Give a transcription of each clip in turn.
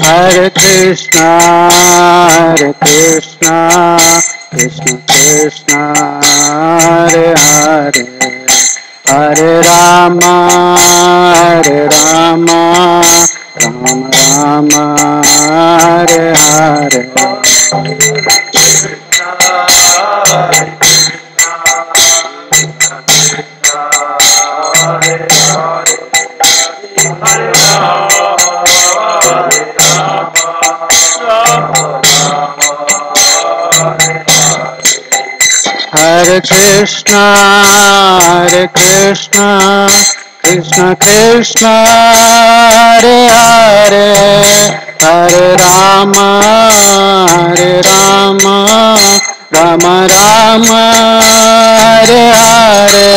Hare Krishna, Krishna Krishna, Hare Hare, Hare Rama, Rama Rama, Hare Hare. Hare Krishna, Krishna Krishna, Hare Hare, Hare Rama, Rama Rama, Hare Hare.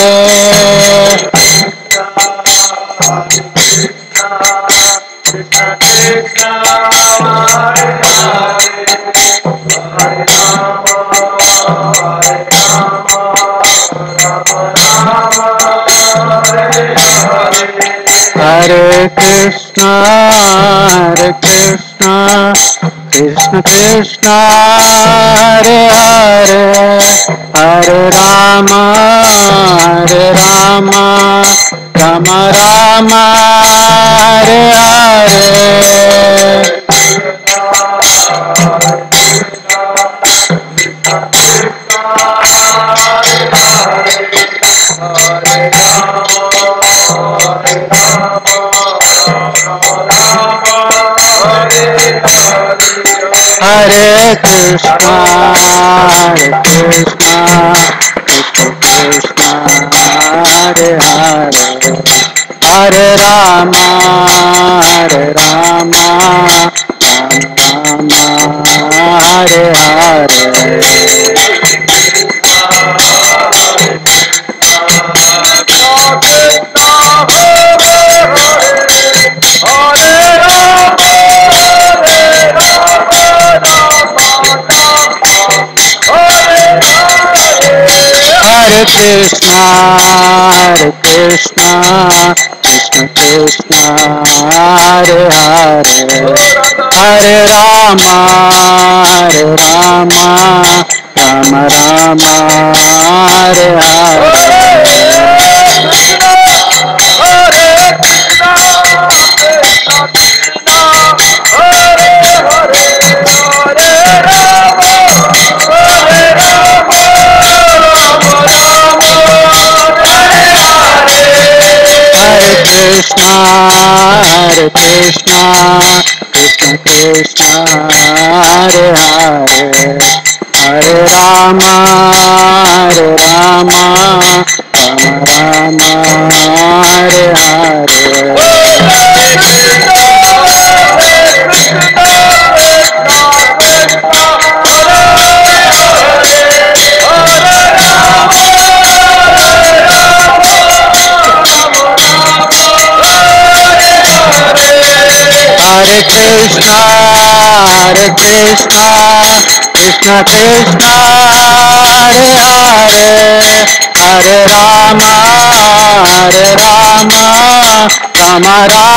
Hare Krishna, Krishna Krishna, Hare Hare, Hare Rama, Rama Rama, Hare Hare. Hare Krishna, Krishna Krishna, Hare Hare, Hare Rama, Rama Hare Hare. Hare Krishna, Krishna Krishna, Hare Hare, Hare Rama, Rama Hare Krishna, Krishna Hare Hare, Hare Rama, Rama Hare Hare. Hare Krishna, Krishna Krishna, Hare Hare, Hare Rama, Rama Hare Hare.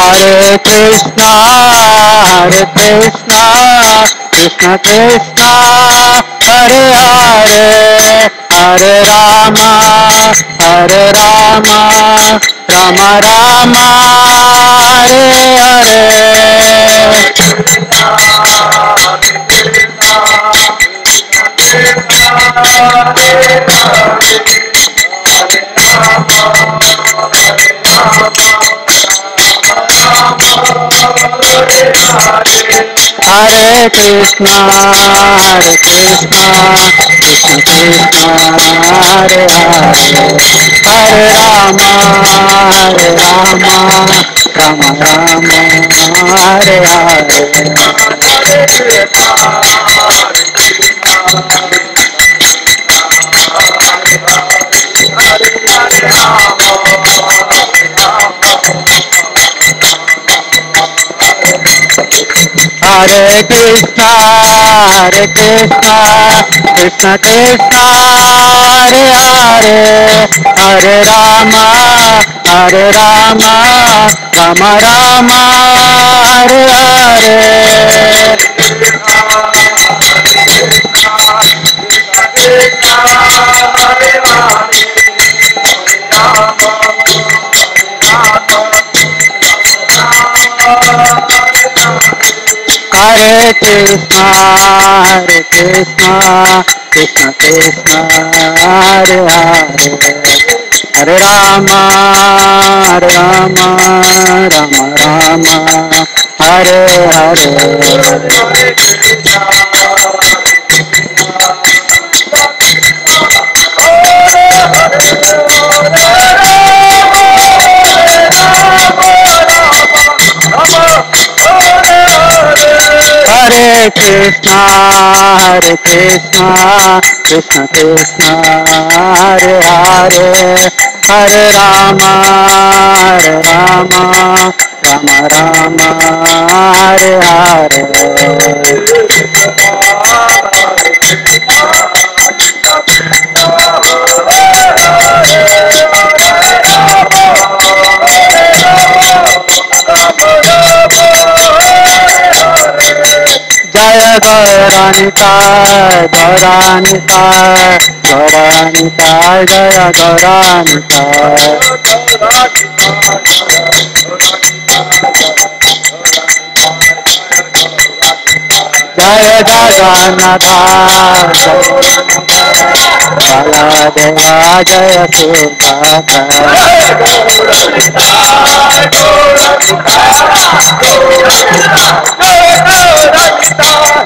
Hare Krishna, Krishna Krishna, Hare Hare, Hare Rama, Rama Hare Hare. Hare Krishna, Krishna Hare Hare, Hare Rama, Rama Hare Hare. Hare Krishna, Hare Krishna, Krishna Krishna, Hare Hare, Hare Rama, Hare Rama, Rama Rama, Hare Hare. Hare Krishna, Hare Krishna, Krishna Krishna, Hare Hare, Hare Rama, Hare Rama, Rama Rama, Hare Hare. Hare Krishna, Hare Krishna, Krishna Krishna, Hare Hare, Hare Rama, Hare Rama, Rama Rama, Hare Hare. Jaya Gauranita, Gauranita, Gauranita, Jaya Gauranita. Jaya Jagannatha, Baladeva, Jaya Subhadra.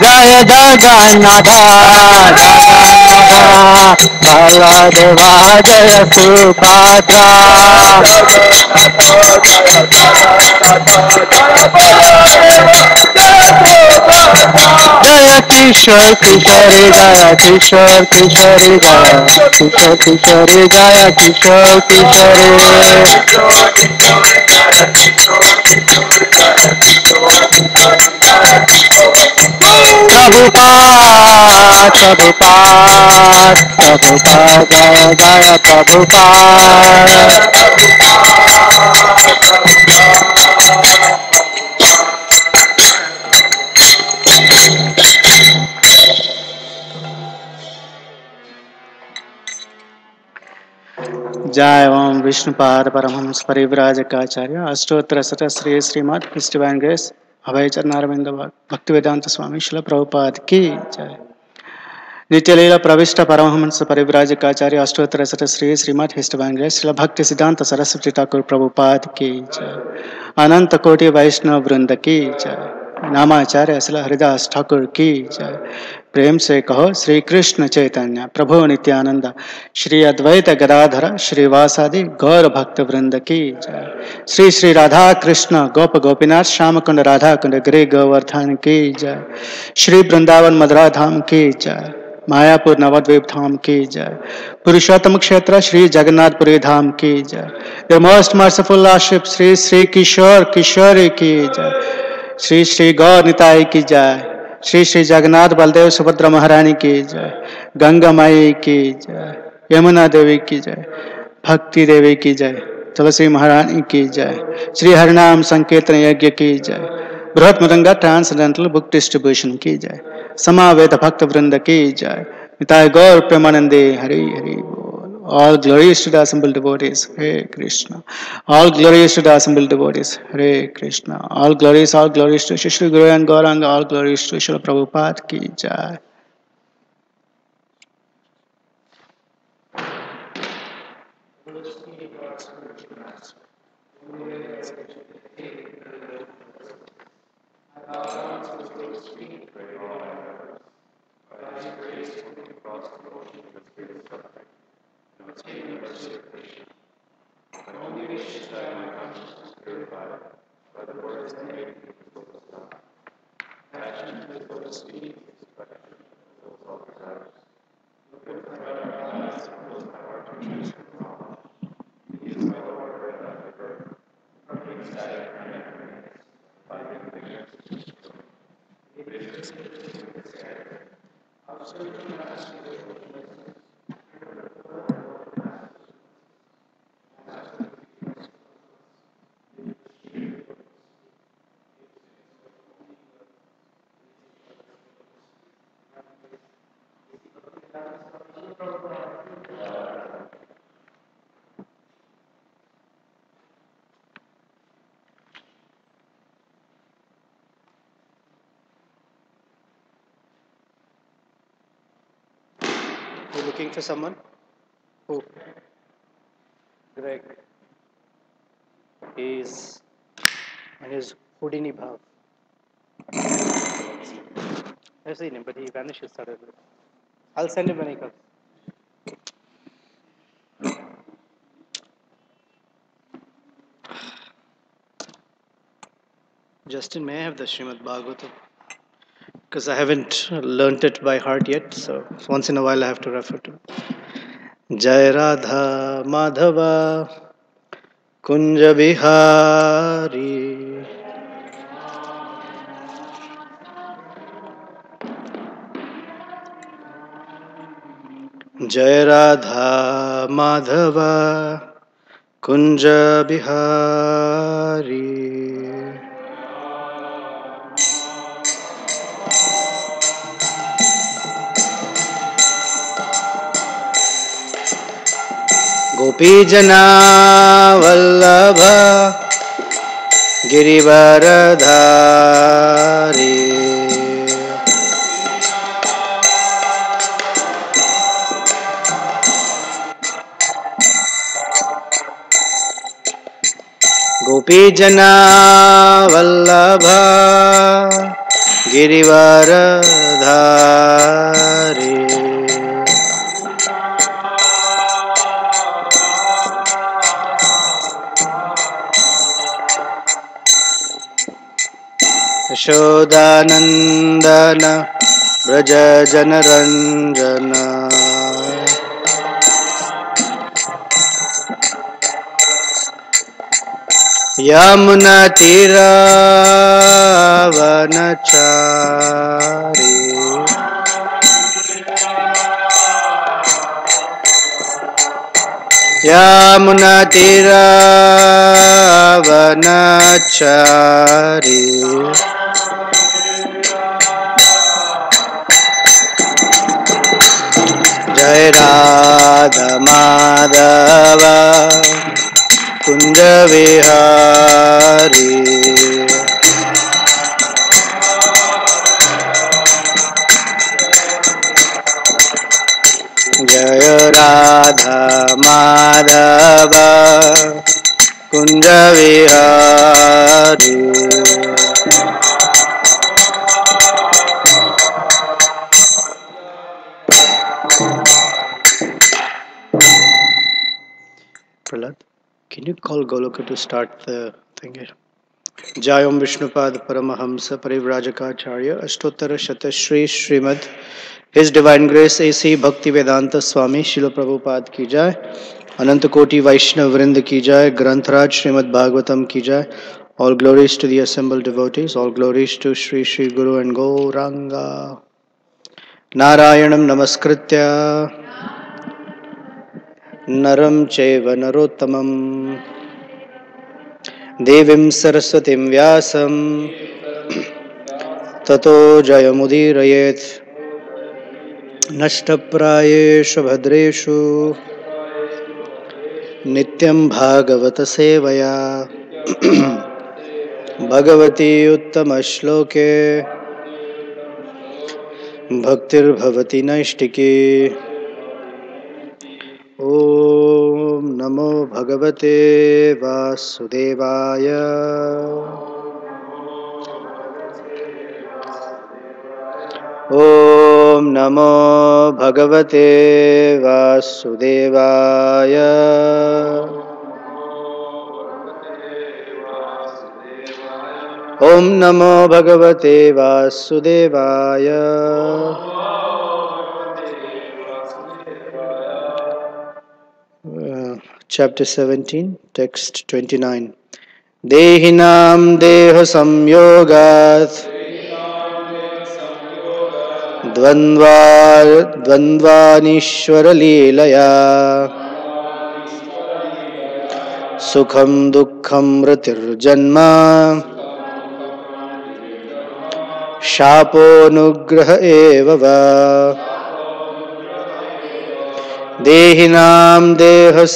Jaya Jagannatha, Jagannatha, Baladeva, Jaya Subhadra. Jaya Kishore Kishore, Jaya Kishore Kishore, Jaya Kishore Kishore, Jaya Kishore Prabhupada, Prabhupada, Prabhupada, Jaya Jaya Prabhupada. जय ओम विष्णुपाद परमहंस परिव्राजकाचार्य अष्टोत्तर शत Shri Shrimad divine grace अभय चरणारविंद भक्तिवेदांत स्वामी शिल प्रभुपाद की जय। नित्यलीला प्रविष्ट परमहंस परिव्राजकाचार्य अष्टोत्तर शत Shri Shrimad divine grace शिल भक्ति सिद्धांत सरस्वती ठाकुर प्रभुपाद की जय। अनंत कोटि वैष्णव वृंद की जय। नामाचार्य शिल हरिदास ठाकुर की जय। प्रेम से कहो श्री कृष्ण चैतन्य प्रभु नित्यानंद श्री अद्वैत गदाधर श्रीवासादि गौर भक्त वृंद की जय। श्री श्री राधा कृष्ण गोप गोपीनाथ श्याम कुंड राधा कुंड गिरि गोवर्धन की जय। श्री वृंदावन मधुरा धाम की जय। मायापुर नवद्वीप धाम की जय। पुरुषोत्तम क्षेत्र श्री जगन्नाथपुरी धाम की जय। The most merciful lordship Shri Shri Kishore Kishori की जय। श्री श्री गौर निताई की जय। श्री श्री जगन्नाथ बलदेव सुभद्रा महारानी की जय। गंगा माई की जय। यमुना देवी की जय। भक्ति देवी की जय। तुलसी महारानी की जय। श्री हरिनाम संकीर्तन यज्ञ की जय। बृहत मुरंगा ट्रांसडेंटल बुक डिस्ट्रीब्यूशन की जय। समावेद भक्त वृंद की जय। निताय गौर प्रेमानंदे हरि हरि बोल। All glories to the assembled devotees. Hare Krishna. All glories to the assembled devotees. Hare Krishna. All glories to Shri Guru and Gauranga. All glories to Shri Prabhupada ki jai. You looking for someone? Who? Greg. He's in his Houdini bhav. I've seen him, but he vanishes suddenly. I'll send him when he comes. Justin, may I have the Srimad Bhagavatam? Because I haven't learnt it by heart yet, so once in a while I have to refer to it. Jai Radha Madhava Kunja Bihari Jai Radha Madhava Kunja Bihari Gopi Jana Vallabha Girivaradhari Gopi Jana Vallabha Girivaradhari Yashodanandana Braja Janaranjana Yamuna Tira Vanachari Yamuna Tira Vanachari Jai Radha Madhava Kunja Vihari Jaya Radha Madhava Kunja Vihari Prahlad, can you call Goloka to start the thing here? Jayam Vishnupad Paramahamsa Parivrajakacharya Ashtottara Shatashri Srimad His Divine Grace A.C. Bhakti Vedanta Swami Srila Prabhupada ki jai Ananta Koti Vaishnav Vrinda ki jai Grantaraj Srimad Bhagavatam ki jai All glories to the assembled devotees, all glories to Sri Sri Guru and Gauranga Narayanam Namaskritya Naram Chaiva Narottamam Devim Saraswatim Vyasam Tato Jayamudhirayet Nashtaprayeshu Bhadreshu Nityam Bhagavata Sevaya Bhagavati Uttama Shloke Bhaktir Bhavati Naishtiki Om Namo Bhagavate Vasudevaya Om Namo Bhagavate Vasudevaya Om Namo Bhagavate Vasudevaya Chapter 17, Text 29 Dehinam Deha Samyogat द्वन्द्वानीश्वरलीलया सुखं दुःखं मृतिर्जन्म शापोऽनुग्रह एव वा देहिनां देहसंयोगात्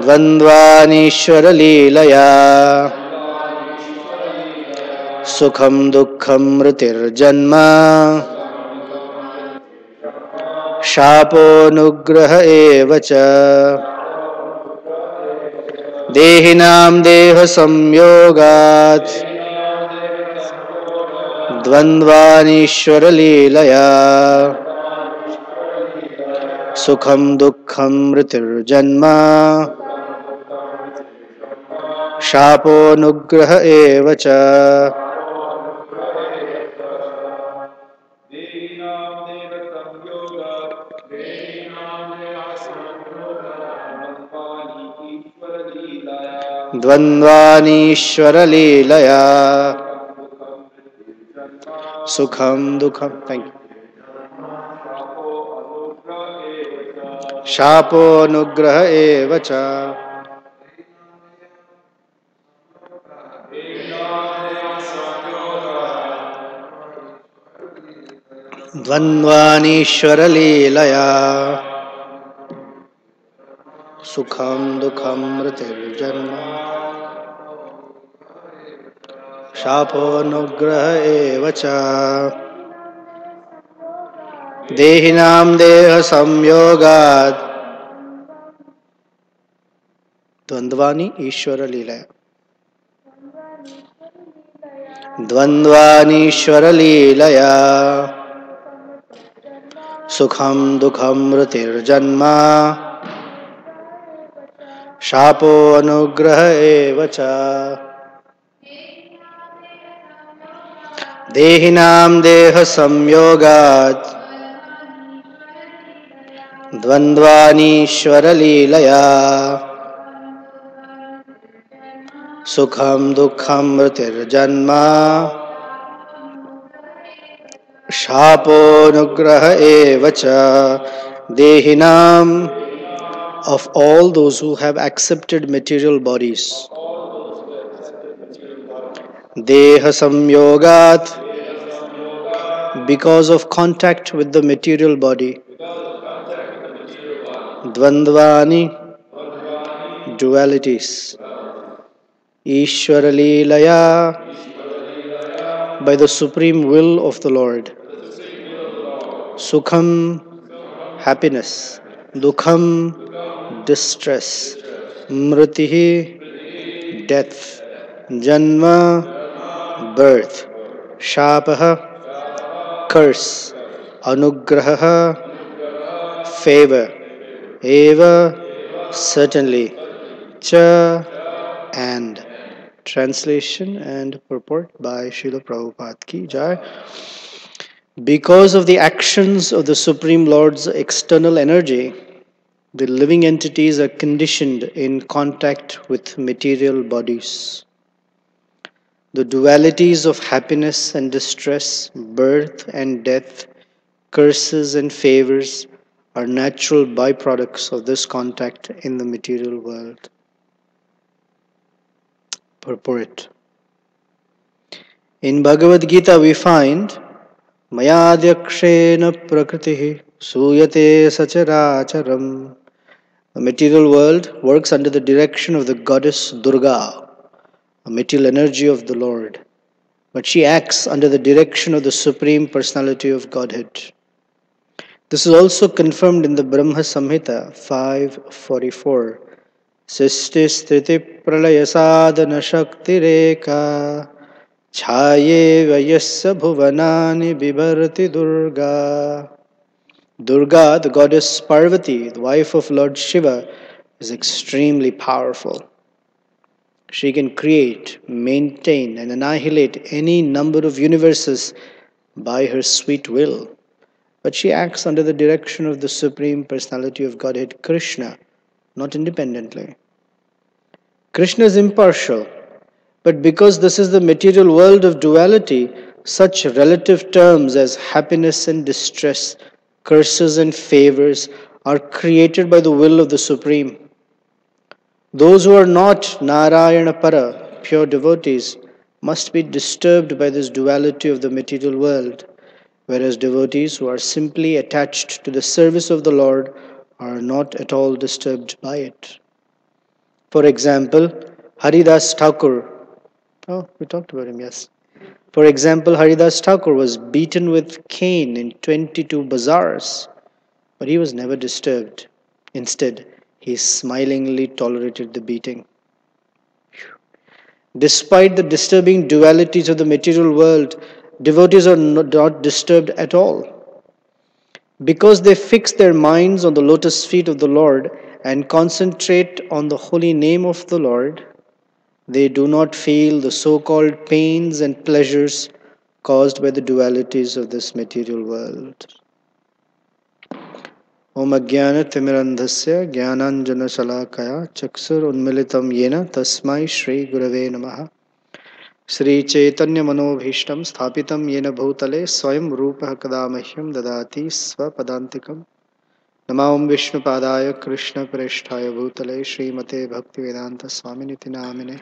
द्वन्द्वानीश्वरलीलया सुखं दुःखं मृतिर्जन्म शापोऽनुग्रह एव च देहिनां देहसंयोगात् द्वन्द्वानीश्वरलीलया सुखं दुःखं मृतिर्जन्म शापोऽनुग्रह एव च द्वन्द्वानीश्वरलीलया सुखं दुःखं शापोऽनुग्रह एव च द्वन्द्वानीश्वरलीलया सुखं दुःखं मृतिर्जन्म शापोऽनुग्रह एव च देहिनां देहसंयोगात् द्वन्द्वानि ईश्वरलीलया द्वन्द्वानीश्वरलीलया सुखं दुःखं मृतिर्जन्म शापोऽनुग्रह एव च देहिनां देहसंयोगात् द्वन्द्वानीश्वरलीलया सुखं दुःखं मृतिर्जन्म शापोऽनुग्रह एव च देहिनां of all those who have accepted material bodies deha samyogat because of contact with the material body dvandvani dualities Ishvara Leelaya by the supreme will of the Lord Sukham happiness Dukham distress Mritihi death Janma birth Shapaha curse Anugraha favor Eva certainly Cha and translation and purport by Srila Prabhupada ki jai. Because of the actions of the Supreme Lord's external energy, the living entities are conditioned in contact with material bodies. The dualities of happiness and distress, birth and death, curses and favors are natural byproducts of this contact in the material world. Purport. In Bhagavad Gita we find Mayadhyakshena prakritihi suyate sacharacharam. The material world works under the direction of the goddess Durga, a material energy of the Lord, but she acts under the direction of the Supreme Personality of Godhead. This is also confirmed in the Brahma Samhita 5:44. Sisti sthiti pralaya sadhana shakti rekha Chhaye vayasya bhuvanani bibarti Durga. Durga, the goddess Parvati, the wife of Lord Shiva, is extremely powerful. She can create, maintain, and annihilate any number of universes by her sweet will. But she acts under the direction of the Supreme Personality of Godhead, Krishna, not independently. Krishna is impartial, But because this is the material world of duality, such relative terms as happiness and distress, curses and favors are created by the will of the Supreme. Those who are not Narayana Para, pure devotees, must be disturbed by this duality of the material world, whereas devotees who are simply attached to the service of the Lord are not at all disturbed by it. For example, Haridas Thakur. Oh, we talked about him, yes. For example, Haridas Thakur was beaten with cane in 22 bazaars, but he was never disturbed. Instead, he smilingly tolerated the beating. Despite the disturbing dualities of the material world, devotees are not disturbed at all. Because they fix their minds on the lotus feet of the Lord and concentrate on the holy name of the Lord, they do not feel the so-called pains and pleasures caused by the dualities of this material world. Om Ajnana Timirandhasya Jnananjana Shalakaya Chaksur Unmilitam Yena Tasmai Shri Gurave Namaha Shri Chaitanya Manobhishtam Sthapitam Yena Bhutale Swayam Rupa Kadamahyam Dadati Swapadantikam Namam Vishnu Padaya Krishna Presthaya Bhutale Srimate Bhaktivedanta Swaminiti Namine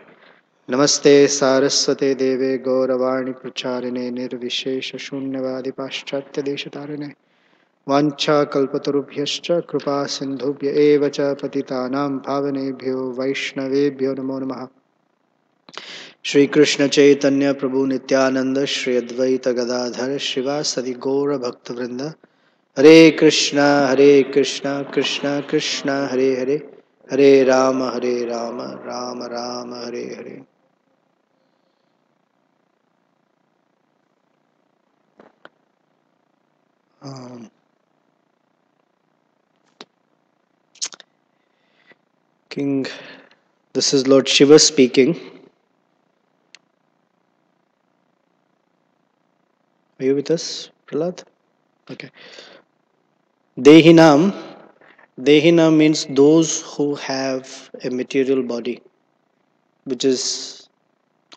Namaste Saraswate Deve Gauravani Pracharine Nirvishesha Shunyavadi Paschatya Deshatarine Vancha Kalpatarubhyascha Kripa Sindhubhya Evacha Patitanam Bhavanebhyo Vaishnavebhyo Namo Namaha Shri Krishna Chaitanya Prabhu Nityananda Shri Advaita Gadadhar Shivasadi Gaura Bhaktavrinda Hare Krishna Krishna Krishna Hare Hare Hare Rama Rama Rama Hare Hare. King, this is Lord Shiva speaking. Are you with us, Prahlad? Okay. Dehinam. Dehinam means those who have a material body, which is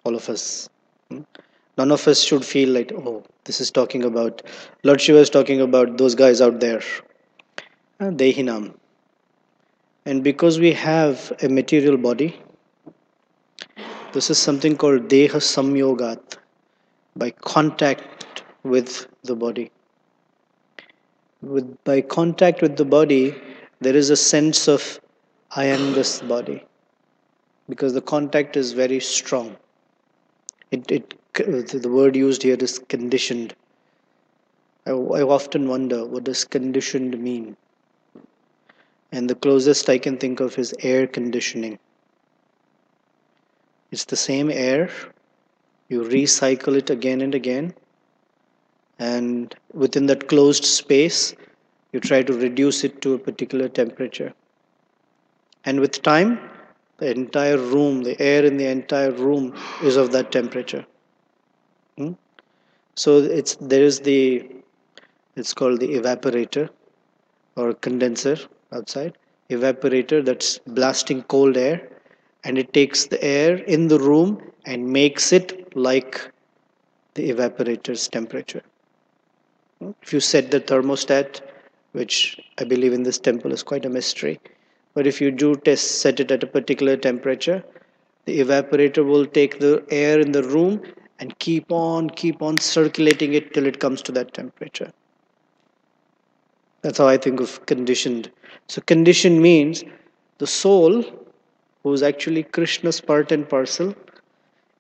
all of us. None of us should feel like, oh, this is talking about, Lord Shiva is talking about those guys out there. Dehinam. And because we have a material body, this is something called Deha Samyogat, by contact with the body. By contact with the body, there is a sense of, I am this body, because the contact is very strong. The word used here is conditioned. I often wonder, what does conditioned mean? And the closest I can think of is air conditioning. It's the same air, you recycle it again and again, and within that closed space, you try to reduce it to a particular temperature. And with time, the entire room, the air in the entire room is of that temperature. So it's called the evaporator or condenser outside. Evaporator that's blasting cold air, and it takes the air in the room and makes it like the evaporator's temperature. If you set the thermostat, which I believe in this temple is quite a mystery, but if you do set it at a particular temperature, the evaporator will take the air in the room and keep on circulating it till it comes to that temperature. That's how I think of conditioned. So conditioned means the soul, who is actually Krishna's part and parcel,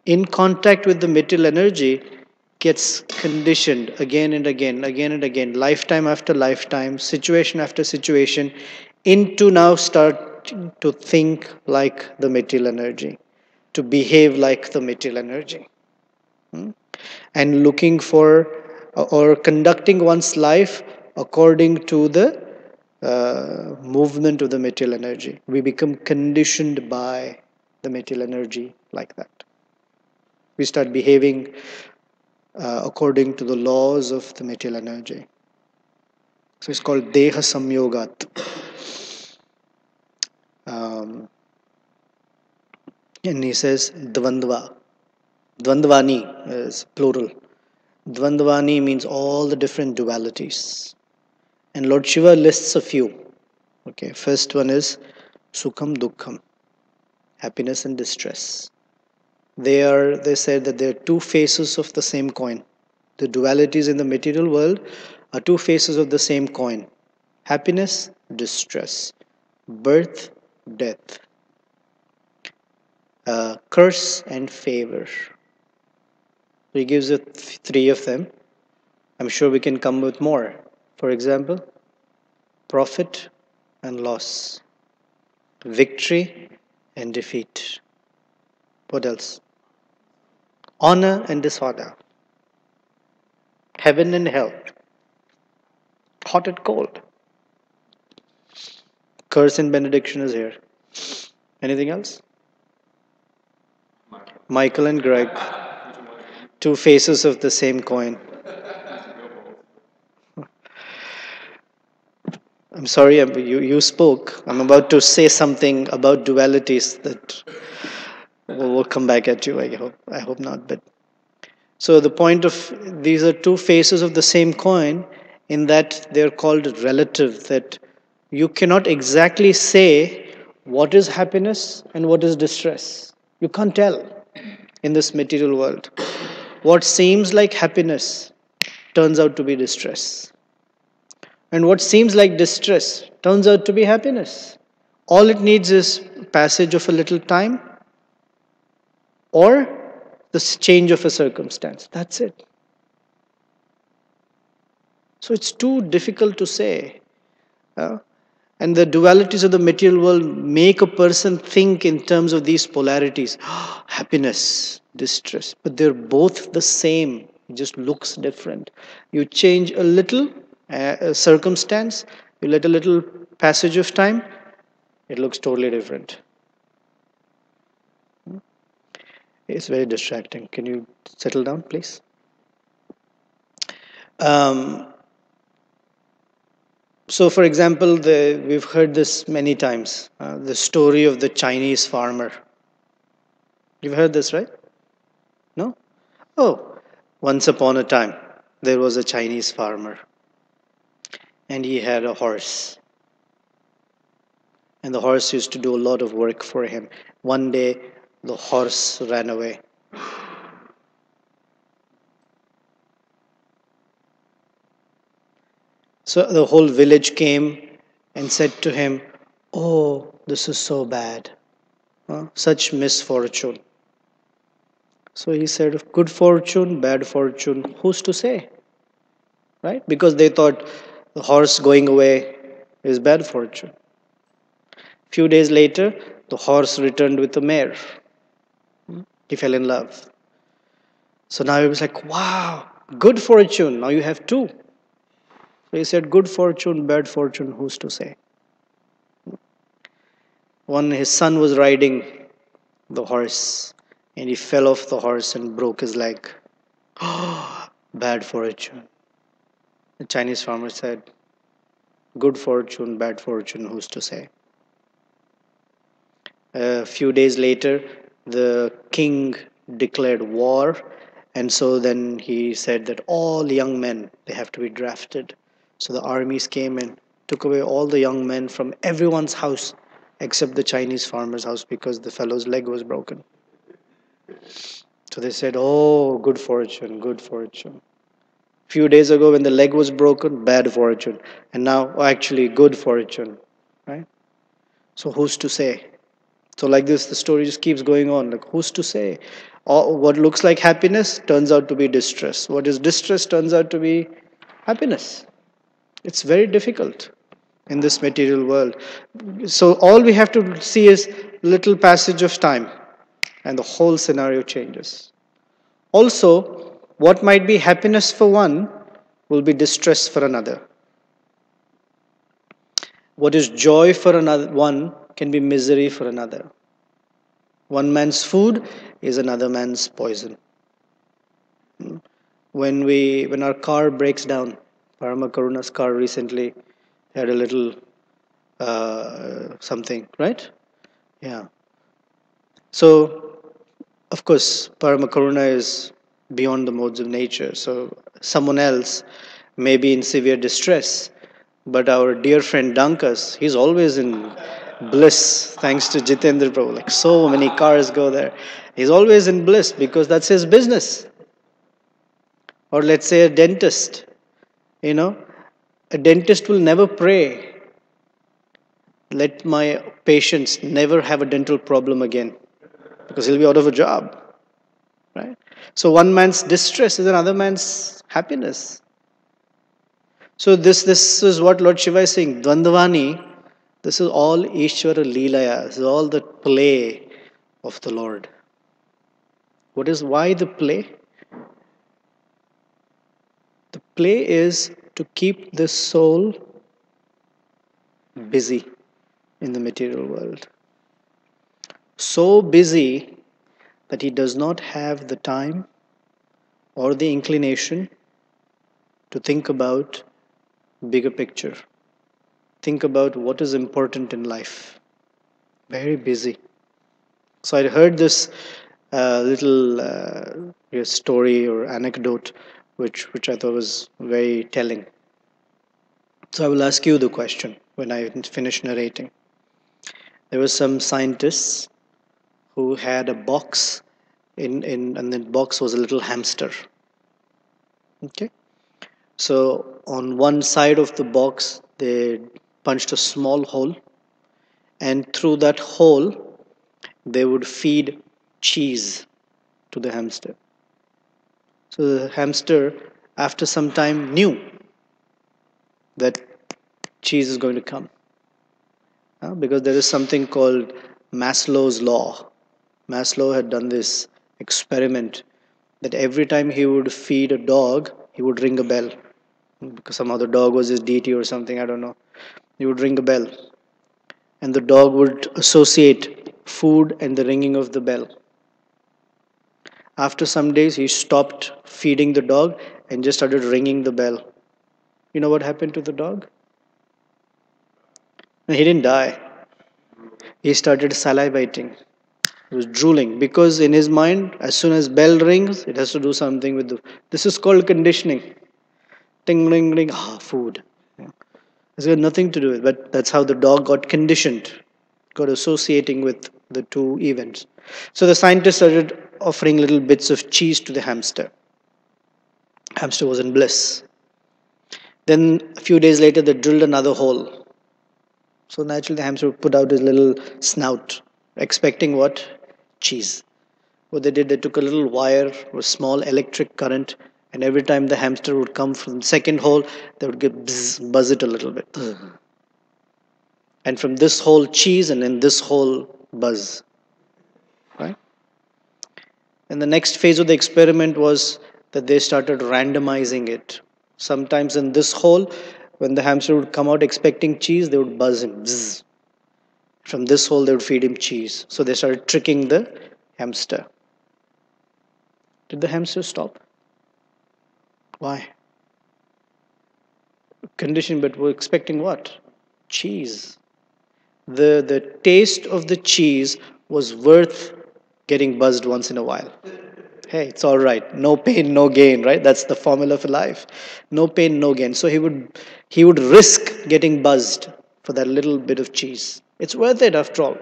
in contact with the material energy, gets conditioned again and again, lifetime after lifetime, situation after situation, into now start to think like the material energy, to behave like the material energy, and looking for or conducting one's life according to the movement of the material energy. We become conditioned by the material energy like that. We start behaving according to the laws of the material energy. So it's called Deha Samyogat. And he says Dvandva. Dvandvani is plural. Dvandvani means all the different dualities. And Lord Shiva lists a few. Okay, first one is Sukham Dukkham, happiness and distress. They said that they are two faces of the same coin. The dualities in the material world are two faces of the same coin. Happiness, distress, birth, death, curse and favor. He gives us three of them. I'm sure we can come with more. For example, profit and loss, victory and defeat. What else? Honor and dishonor, heaven and hell, hot and cold. Curse and benediction is here. Anything else? Michael and Greg, two faces of the same coin. I'm sorry, you spoke. I'm about to say something about dualities that will come back at you. I hope not. But so the point of these are two faces of the same coin, in that they're called relative. That you cannot exactly say what is happiness and what is distress. You can't tell in this material world. What seems like happiness turns out to be distress. And what seems like distress turns out to be happiness. All it needs is passage of a little time or the change of a circumstance. That's it. So it's too difficult to say. And the dualities of the material world make a person think in terms of these polarities. Happiness, distress. But they're both the same. It just looks different. You change a little circumstance, you let a little passage of time, it looks totally different. It's very distracting. Can you settle down, please? So, for example, we've heard this many times, the story of the Chinese farmer. You've heard this, right? No? Oh, once upon a time, there was a Chinese farmer, and he had a horse. And the horse used to do a lot of work for him. One day, the horse ran away. So the whole village came and said to him, "Oh, this is so bad. Such misfortune." So he said, "Good fortune, bad fortune, who's to say?" Right? Because they thought the horse going away is bad fortune. Few days later, the horse returned with a mare. He fell in love. So now he was like, "Wow, good fortune. Now you have two." So he said, "Good fortune, bad fortune, who's to say?" One, his son was riding the horse and he fell off the horse and broke his leg. Oh, bad fortune. The Chinese farmer said, "Good fortune, bad fortune, who's to say?" A few days later, the king declared war, and so then he said that all young men, they have to be drafted. So the armies came and took away all the young men from everyone's house except the Chinese farmer's house because the fellow's leg was broken. So they said, "Oh, good fortune, good fortune." Few days ago when the leg was broken, bad fortune. And now, actually, good fortune. Right? So who's to say? So like this, the story just keeps going on. Like, who's to say? What looks like happiness turns out to be distress. What is distress turns out to be happiness. It's very difficult in this material world. So all we have to see is little passage of time and the whole scenario changes. Also, what might be happiness for one will be distress for another. What is joy for another one can be misery for another. One man's food is another man's poison. When our car breaks down, Parama Karuna's car recently had a little something, right? Yeah. So Of course, Paramakaruna is beyond the modes of nature. So someone else may be in severe distress. But our dear friend Dankas, he's always in bliss, thanks to Jitendra Prabhu. Like so many cars go there. He's always in bliss because that's his business. Or let's say a dentist. You know, a dentist will never pray, let my patients never have a dental problem again, because he'll be out of a job. Right? So one man's distress is another man's happiness. So this is what Lord Shiva is saying. Dvandavani, this is all Ishvara Leelaya. This is all the play of the Lord. What is why the play? The play is to keep the soul busy in the material world. So busy that he does not have the time or the inclination to think about bigger picture. Think about what is important in life. Very busy. So I heard this little story or anecdote which I thought was very telling. So I will ask you the question when I finish narrating. There were some scientists who had a box and the box was a little hamster. Okay. So on one side of the box they punched a small hole, and through that hole they would feed cheese to the hamster. So the hamster, after some time, knew that cheese is going to come. Because there is something called Maslow's law. Maslow had done this experiment that every time he would feed a dog, he would ring a bell. Because somehow the dog was his deity or something, I don't know. He would ring a bell. And the dog would associate food and the ringing of the bell. After some days, he stopped feeding the dog and just started ringing the bell. You know what happened to the dog? He didn't die. He started salivating. He was drooling because in his mind, as soon as bell rings, it has to do something with the. This is called conditioning. Ting, ring, ring. Food. It's got nothing to do with it, but that's how the dog got conditioned, got associating with the two events. So the scientist started offering little bits of cheese to the hamster. Hamster was in bliss. Then a few days later, they drilled another hole. So naturally, the hamster would put out his little snout, expecting what? Cheese. What they did, they took a little wire or a small electric current, and every time the hamster would come from the second hole, they would get buzz it a little bit. And from this hole, cheese, and in this hole, buzz. Right? And the next phase of the experiment was that they started randomizing it. Sometimes in this hole, when the hamster would come out expecting cheese, they would buzz him. Bzz. From this hole, they would feed him cheese. So they started tricking the hamster. Did the hamster stop? Why? Condition, but we're expecting what? Cheese. The taste of the cheese was worth getting buzzed once in a while. Hey, it's all right. No pain, no gain, right? That's the formula for life. No pain, no gain. So he would risk getting buzzed for that little bit of cheese. It's worth it after all.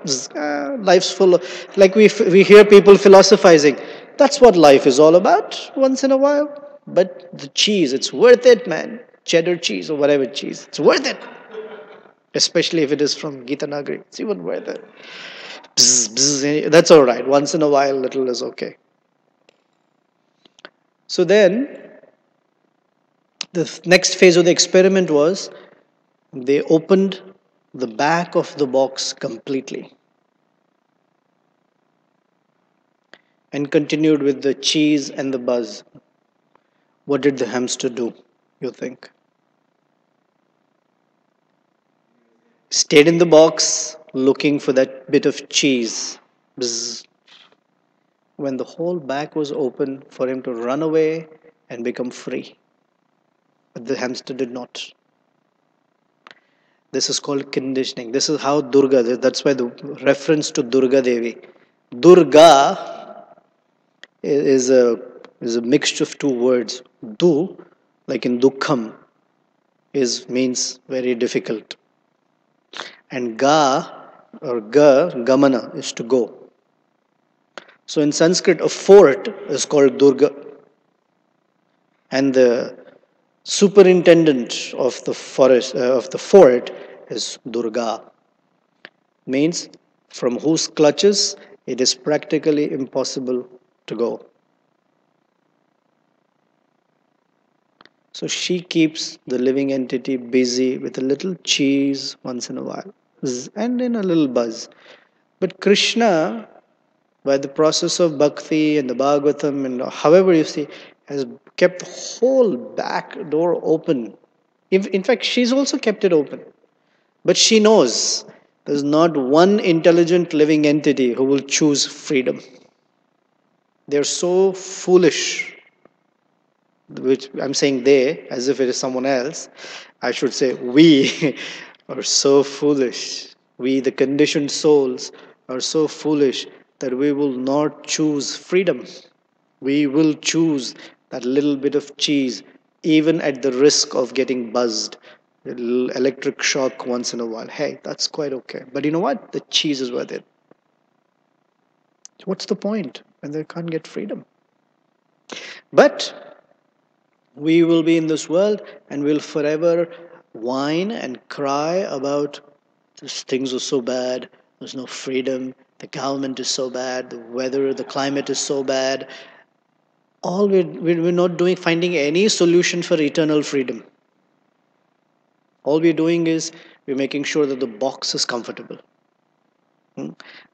Life's full of, like we hear people philosophizing. That's what life is all about once in a while. But the cheese, it's worth it, man. Cheddar cheese or whatever cheese. It's worth it. Especially if it is from Gita Nagari. It's even worth it. Bzz, bzz, that's all right. Once in a while, little is okay. So then, the next phase of the experiment was they opened the back of the box completely and continued with the cheese and the buzz. What did the hamster do, you think? Stayed in the box looking for that bit of cheese. Bzz. When the whole back was open for him to run away and become free. But the hamster did not. This is called conditioning. This is how Durga, that's why the reference to Durga Devi. Durga is a mixture of two words. Du, like in dukkham, means very difficult, and gamana is to go. So in Sanskrit, a fort is called Durga, and the superintendent of the forest of the fort is Durga. Means from whose clutches it is practically impossible to go. So she keeps the living entity busy with a little cheese once in a while and in a little buzz. But Krishna, by the process of bhakti and the Bhagavatam and however you see, has kept the whole back door open. In fact, she's also kept it open. But she knows there's not one intelligent living entity who will choose freedom. They're so foolish, which I'm saying they as if it is someone else. I should say we are so foolish. We, the conditioned souls, are so foolish that we will not choose freedom. We will choose that little bit of cheese, even at the risk of getting buzzed. A little electric shock once in a while. Hey, that's quite okay. But you know what? The cheese is worth it. What's the point when they can't get freedom? But we will be in this world and we'll forever whine and cry about these things are so bad, there's no freedom, the government is so bad, the weather, the climate is so bad. All we're not doing, finding any solution for eternal freedom. All we're doing is we're making sure that the box is comfortable.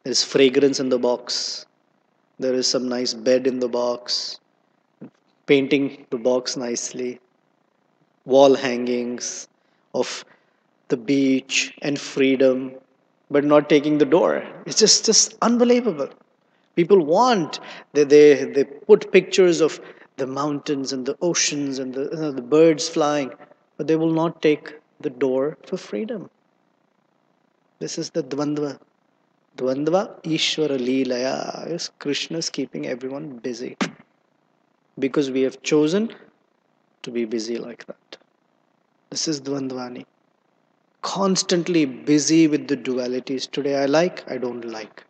There's fragrance in the box. There is some nice bed in the box. Painting the box nicely. Wall hangings of the beach and freedom, but not taking the door. It's just unbelievable. People want, they put pictures of the mountains and the oceans and the birds flying, but they will not take the door for freedom. This is the Dvandva. Dvandva Ishvara Leelaya is Krishna's keeping everyone busy. Because we have chosen to be busy like that. This is Dvandvani. Constantly busy with the dualities. Today I like, I don't like.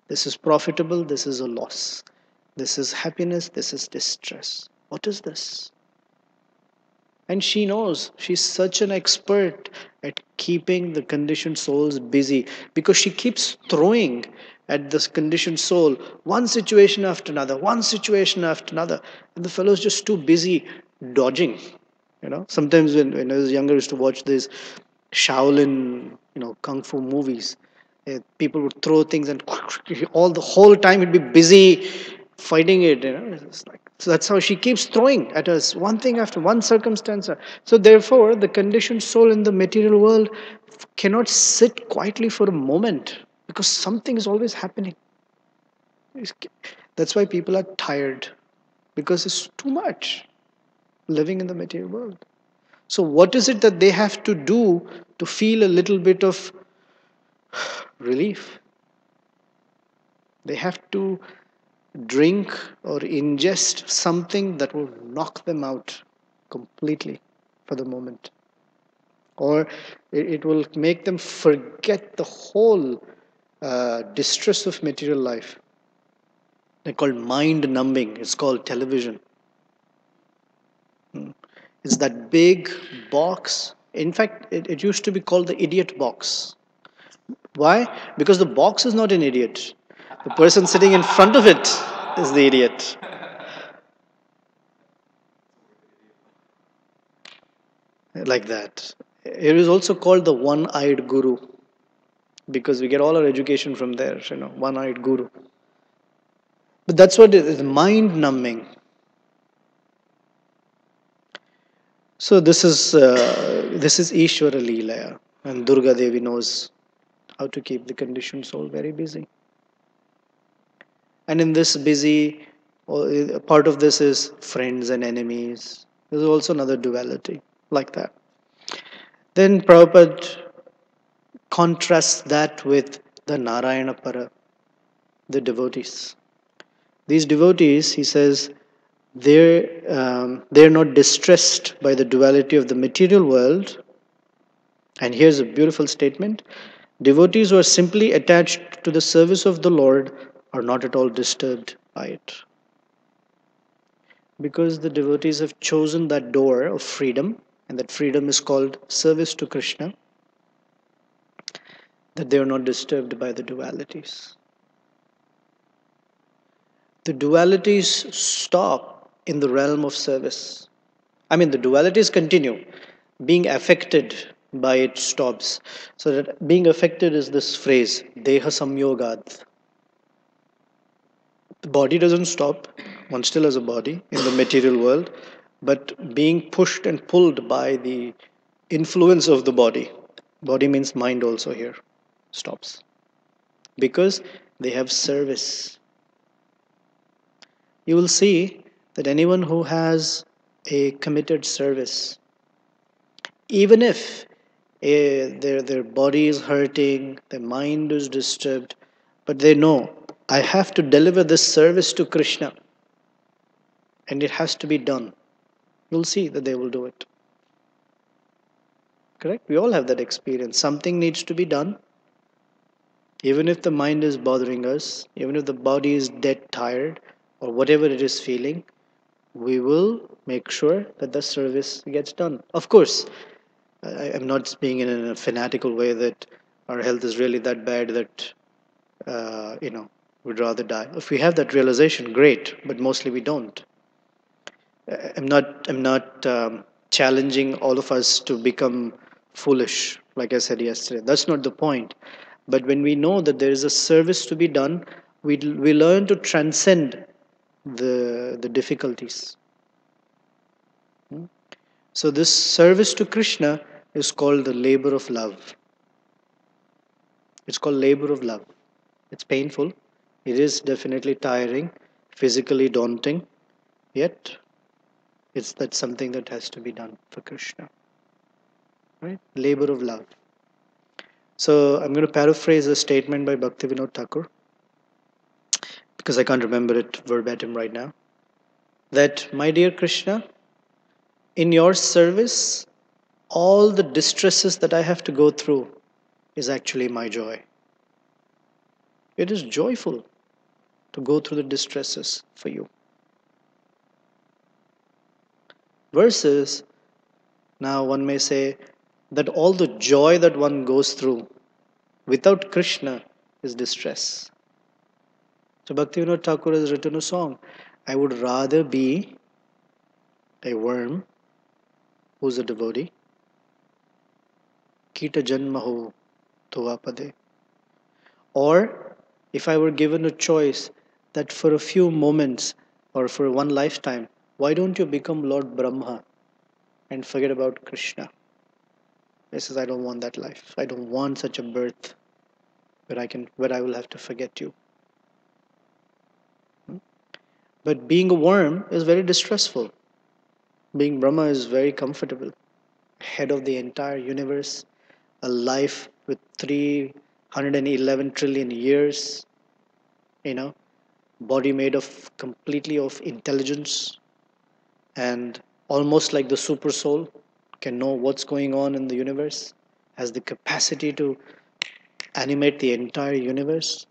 This is profitable, this is a loss. This is happiness, this is distress. What is this? And she knows, she's such an expert at keeping the conditioned souls busy because she keeps throwing at this conditioned soul one situation after another, one situation after another. And the fellow's just too busy dodging. Sometimes when I was younger, I used to watch these Shaolin, kung fu movies. People would throw things and all the whole time he'd be busy fighting it. It's like, so that's how she keeps throwing at us one thing after one circumstance. So therefore, the conditioned soul in the material world cannot sit quietly for a moment because something is always happening. That's why people are tired because it's too much living in the material world. So what is it that they have to do to feel a little bit of relief? They have to drink or ingest something that will knock them out completely for the moment. Or it will make them forget the whole distress of material life. They're called mind numbing. It's called television. It's that big box. In fact, it used to be called the idiot box. Why? Because the box is not an idiot. The person sitting in front of it is the idiot. Like that. It is also called the one-eyed guru because we get all our education from there, one-eyed guru. But that's what it is, mind numbing. So this is Ishvara Leela, and Durga Devi knows how to keep the conditioned soul very busy. And in this busy, part of this is friends and enemies. There's also another duality like that. Then Prabhupada contrasts that with the Narayana Para, the devotees. These devotees, he says, they're not distressed by the duality of the material world. And here's a beautiful statement: devotees who are simply attached to the service of the Lord are not at all disturbed by it. Because the devotees have chosen that door of freedom, and that freedom is called service to Krishna, that they are not disturbed by the dualities. The dualities stop in the realm of service. I mean, the dualities continue. Being affected by it stops. So that being affected is this phrase, Deha Samyogad. The body doesn't stop. One still has a body in the material world, but being pushed and pulled by the influence of the body, body means mind also here, stops. Because they have service. You will see that anyone who has a committed service, even if their body is hurting, their mind is disturbed, but they know, I have to deliver this service to Krishna and it has to be done. You'll see that they will do it. Correct? We all have that experience. Something needs to be done. Even if the mind is bothering us, even if the body is dead tired, or whatever it is feeling, we will make sure that the service gets done. Of course, I'm not speaking in a fanatical way that our health is really that bad that we'd rather die. If we have that realization, great, but mostly we don't. I'm not challenging all of us to become foolish, like I said yesterday. That's not the point. But when we know that there is a service to be done, we learn to transcend the difficulties. So this service to Krishna is called the labor of love. It's called labor of love. It's painful. It is definitely tiring, physically daunting, yet that's something that has to be done for Krishna. Right? Labor of love. So I'm going to paraphrase a statement by Bhaktivinoda Thakur, because I can't remember it verbatim right now. That, my dear Krishna, in your service, all the distresses that I have to go through is actually my joy. It is joyful to go through the distresses for you. Versus, now one may say that all the joy that one goes through without Krishna is distress. So Bhaktivinoda Thakur has written a song. I would rather be a worm who's a devotee. Kita janma ho tuvapade. Or if I were given a choice that for a few moments or for one lifetime, why don't you become Lord Brahma and forget about Krishna? He says, I don't want that life. I don't want such a birth where I will have to forget you. But being a worm is very distressful. Being Brahma is very comfortable. Head of the entire universe, a life with 311 trillion years, body made of completely of intelligence, and almost like the super soul, can know what's going on in the universe, has the capacity to animate the entire universe.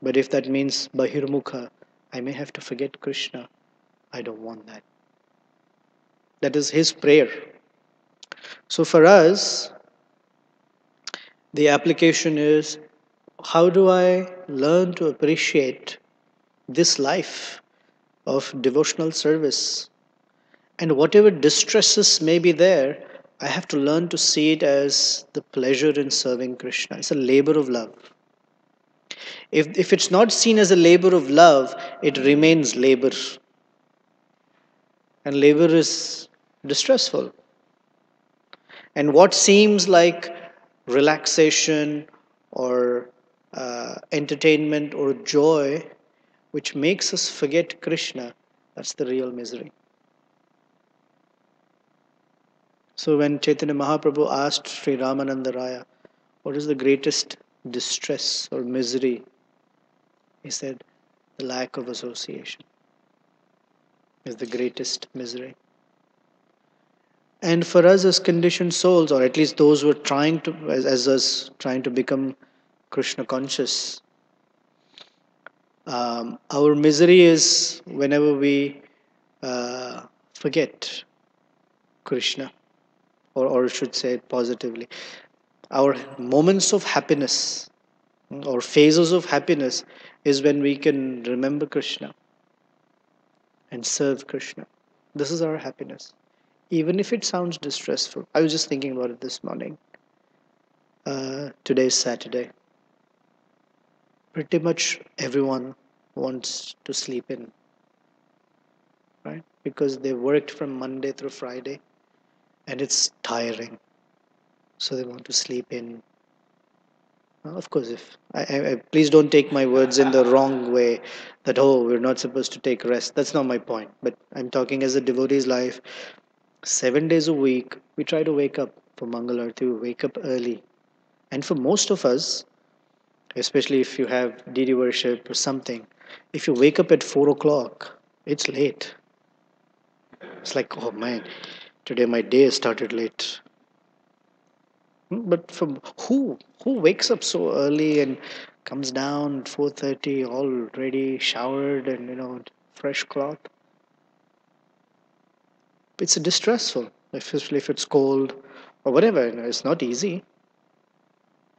But if that means Bahirmukha, I may have to forget Krishna. I don't want that. That is his prayer. So for us, the application is, how do I learn to appreciate this life of devotional service? And whatever distresses may be there, I have to learn to see it as the pleasure in serving Krishna. It's a labor of love. If it's not seen as a labor of love, it remains labor. And labor is distressful. And what seems like relaxation or entertainment or joy, which makes us forget Krishna, that's the real misery. So when Chaitanya Mahaprabhu asked Sri Ramananda Raya, what is the greatest distress or misery? He said, the lack of association is the greatest misery. And for us as conditioned souls, or at least those who are trying to, as us, trying to become Krishna conscious, our misery is whenever we forget Krishna, or should say it positively. Our moments of happiness or phases of happiness is when we can remember Krishna and serve Krishna. This is our happiness. Even if it sounds distressful. I was just thinking about it this morning. Today's Saturday. Pretty much everyone wants to sleep in, right? Because they worked from Monday through Friday and it's tiring. So they want to sleep in. Of course, if please don't take my words in the wrong way that, oh, we're not supposed to take rest. That's not my point. But I'm talking as a devotee's life. 7 days a week, we try to wake up for Mangal Arati, we wake up early. And for most of us, especially if you have DD worship or something, if you wake up at 4 o'clock, it's late. It's like, oh man, today my day started late. But for who wakes up so early and comes down at 4:30, all ready, showered, and fresh cloth? It's distressful, especially if it's cold or whatever. It's not easy.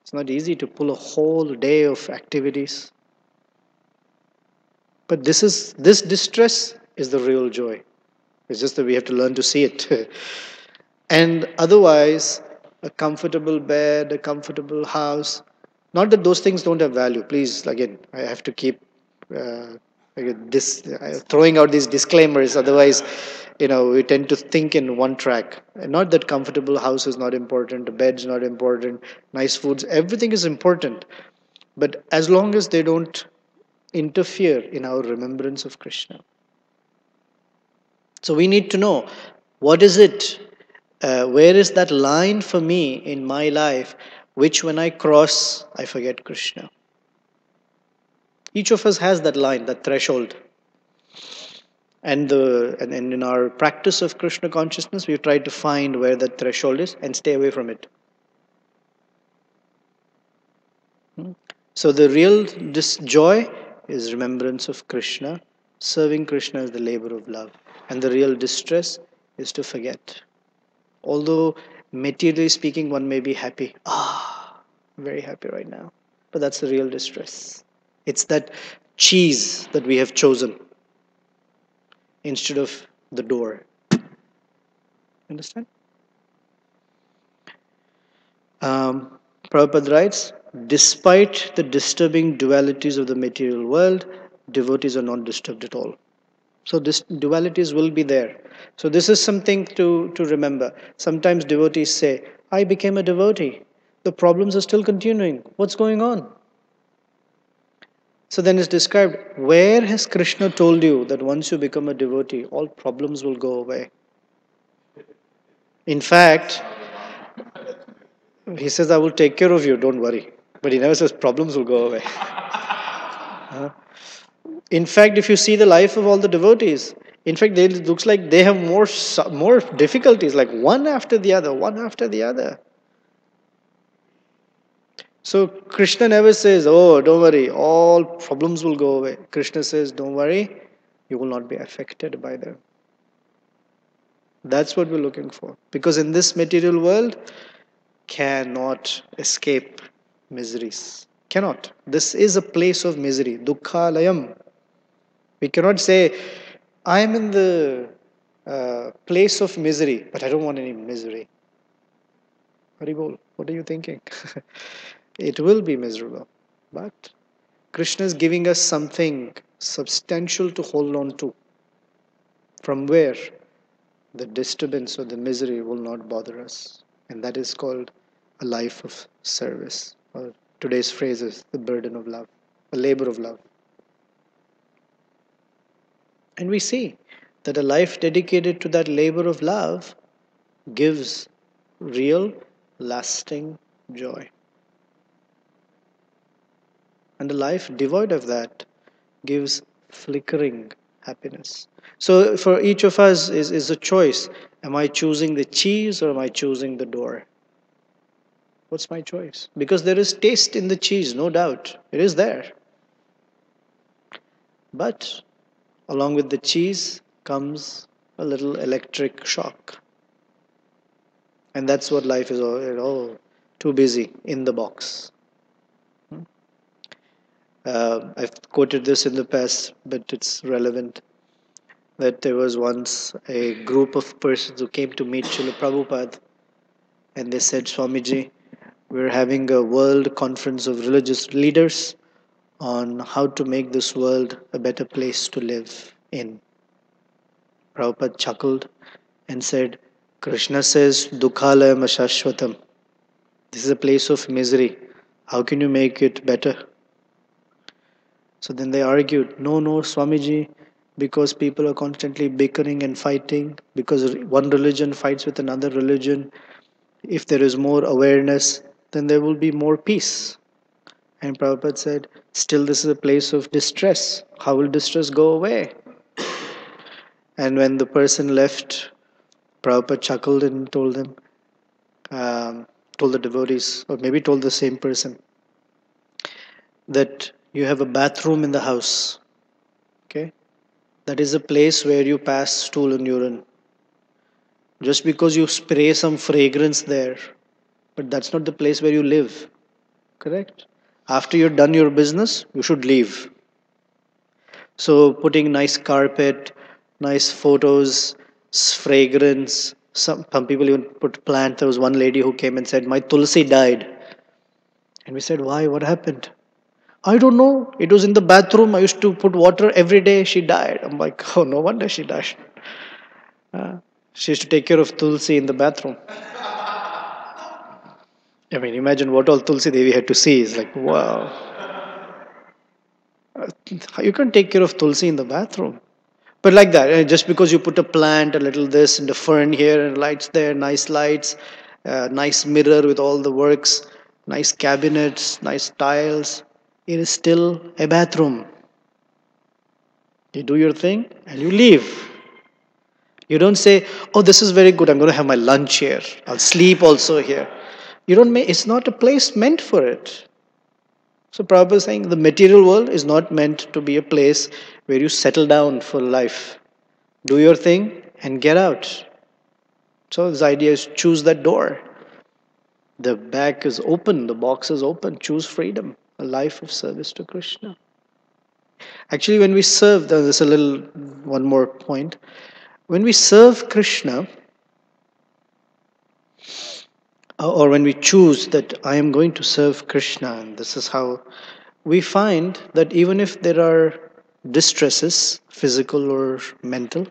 It's not easy to pull a whole day of activities. But this distress is the real joy. It's just that we have to learn to see it. And otherwise, a comfortable bed, a comfortable house, not that those things don't have value. Please, again, I have to keep uh, throwing out these disclaimers. Otherwise, we tend to think in one track. And not that comfortable house is not important, the bed's not important, nice foods, everything is important. But as long as they don't interfere in our remembrance of Krishna. So we need to know what is it, where is that line for me in my life, which when I cross, I forget Krishna. Each of us has that line, that threshold. And in our practice of Krishna consciousness, we try to find where that threshold is and stay away from it. So the real joy is remembrance of Krishna. Serving Krishna is the labor of love. And the real distress is to forget. Although materially speaking, one may be happy. I'm very happy right now. But that's the real distress. It's that cheese that we have chosen instead of the door. Understand? Prabhupada writes, despite the disturbing dualities of the material world, devotees are not disturbed at all. So this dualities will be there. So this is something to remember. Sometimes devotees say, I became a devotee. The problems are still continuing. What's going on? So then it's described, where has Krishna told you that once you become a devotee, all problems will go away? In fact, he says, I will take care of you, don't worry. But he never says problems will go away. In fact, if you see the life of all the devotees, in fact, it looks like they have more difficulties, like one after the other, one after the other. So Krishna never says, oh, don't worry, all problems will go away. Krishna says, don't worry, you will not be affected by them. That's what we're looking for. Because in this material world, cannot escape miseries. Cannot. This is a place of misery. Dukkhalayam. We cannot say, I am in the place of misery, but I don't want any misery. Haribol, what are you thinking? It will be miserable. But Krishna is giving us something substantial to hold on to. From where the disturbance or the misery will not bother us. And that is called a life of service. Or today's phrase is the burden of love, a labor of love. And we see that a life dedicated to that labor of love gives real, lasting joy. And a life devoid of that gives flickering happiness. So for each of us is a choice. Am I choosing the cheese or am I choosing the door? What's my choice? Because there is taste in the cheese, no doubt. It is there. But along with the cheese comes a little electric shock. And that's what life is all too busy in the box. I've quoted this in the past, but it's relevant. That there was once a group of persons who came to meet Srila Prabhupada, and they said, Swamiji, we're having a world conference of religious leaders on how to make this world a better place to live in. Prabhupada chuckled and said, Krishna says, Dukhalayam Ashashvatam. This is a place of misery. How can you make it better? So then they argued, no, Swamiji, because people are constantly bickering and fighting, because one religion fights with another religion. If there is more awareness, then there will be more peace. And Prabhupada said, still this is a place of distress. How will distress go away? And when the person left, Prabhupada chuckled and told them, told the devotees, or maybe told the same person, that you have a bathroom in the house. Okay? That is a place where you pass stool and urine. Just because you spray some fragrance there, but that's not the place where you live. Correct? After you're done your business, you should leave. So putting nice carpet, nice photos, fragrance. Some people even put plant. There was one lady who came and said, my tulsi died. And we said, why? What happened? I don't know. It was in the bathroom. I used to put water every day. She died. I'm like, oh, no wonder she died. She used to take care of Tulsi in the bathroom. I mean, imagine what all Tulsi Devi had to see. It's like, wow. You can't take care of Tulsi in the bathroom. But like that, just because you put a plant, a little this, and a fern here, and lights there, nice lights, nice mirror with all the works, nice cabinets, nice tiles, it is still a bathroom. You do your thing and you leave. You don't say, oh, this is very good, I'm going to have my lunch here, I'll sleep also here. You don't make, it's not a place meant for it. So Prabhupada is saying the material world is not meant to be a place where you settle down for life. Do your thing and get out. So this idea is choose that door. The bag is open, the box is open. Choose freedom, a life of service to Krishna. Actually, when we serve, there's a little one more point. When we serve Krishna, or when we choose that I am going to serve Krishna, and this is how we find that even if there are distresses, physical or mental,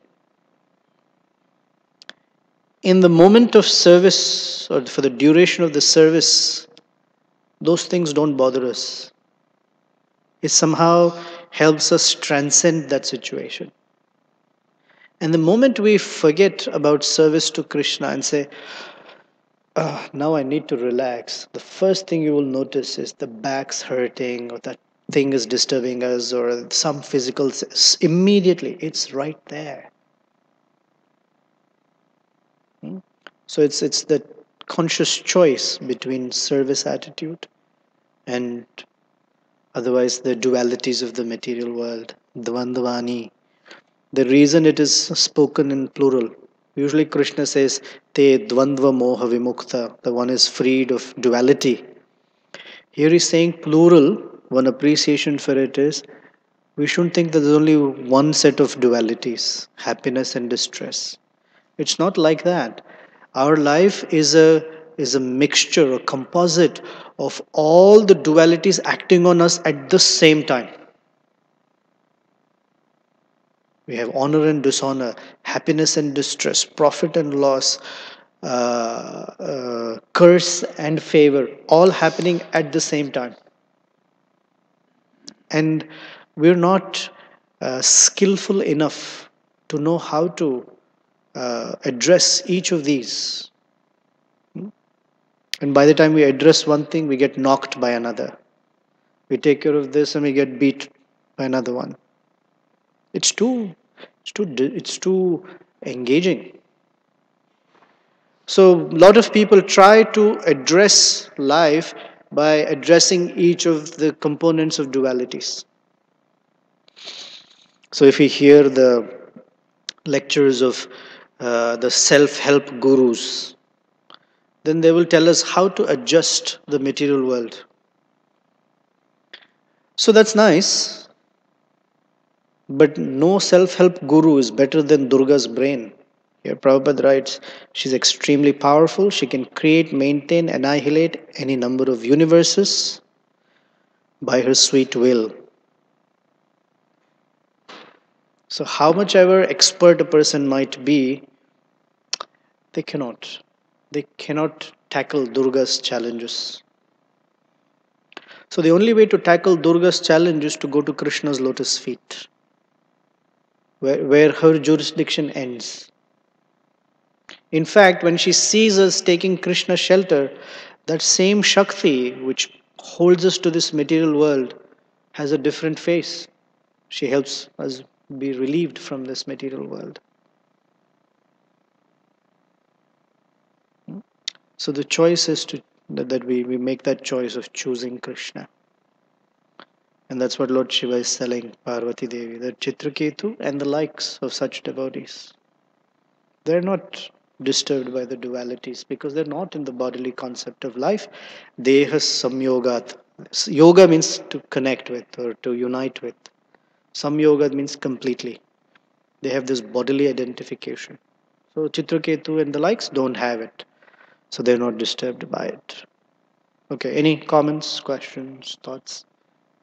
in the moment of service or for the duration of the service, those things don't bother us. It somehow helps us transcend that situation. And the moment we forget about service to Krishna and say, now I need to relax, the first thing you will notice is the back's hurting or that thing is disturbing us or some physical, immediately it's right there. So it's the conscious choice between service attitude and otherwise the dualities of the material world, dvandvani. The reason it is spoken in plural, usually Krishna says, te dvandva moha vimukta, the one is freed of duality. Here he's saying plural, one appreciation for it is, we shouldn't think that there's only one set of dualities, happiness and distress. It's not like that. Our life is a mixture, a composite of all the dualities acting on us at the same time. We have honor and dishonor, happiness and distress, profit and loss, curse and favor, all happening at the same time. And we're not skillful enough to know how to address each of these. And by the time we address one thing, we get knocked by another. We take care of this and we get beat by another one. It's too engaging. So a lot of people try to address life by addressing each of the components of dualities. So if we hear the lectures of the self-help gurus, then they will tell us how to adjust the material world. So that's nice, but no self-help guru is better than Durga's brain. Here Prabhupada writes, she's extremely powerful. She can create, maintain, annihilate any number of universes by her sweet will. So how much ever expert a person might be, they cannot. They cannot tackle Durga's challenges. So the only way to tackle Durga's challenge is to go to Krishna's lotus feet, where her jurisdiction ends. In fact, when she sees us taking Krishna's shelter, that same Shakti which holds us to this material world has a different face. She helps us be relieved from this material world. So the choice is that we make that choice of choosing Krishna. And that's what Lord Shiva is telling Parvati Devi, that Chitraketu and the likes of such devotees, they're not disturbed by the dualities because they're not in the bodily concept of life. Deha samyogat. Yoga means to connect with or to unite with. Samyoga means completely. They have this bodily identification. So Chitraketu and the likes don't have it. So they're not disturbed by it. Okay, any comments, questions, thoughts?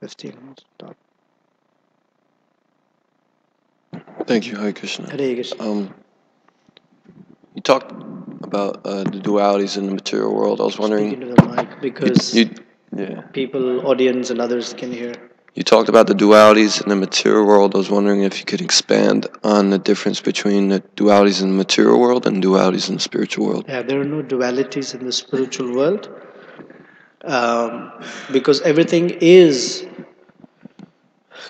15 minutes. Stop. Thank you, Hare Krishna. Hare Krishna. You talked about the dualities in the material world. I was wondering. Speak into the mic because yeah. people, audience, and others can hear. You talked about the dualities in the material world. I was wondering if you could expand on the difference between the dualities in the material world and dualities in the spiritual world. Yeah, there are no dualities in the spiritual world because everything is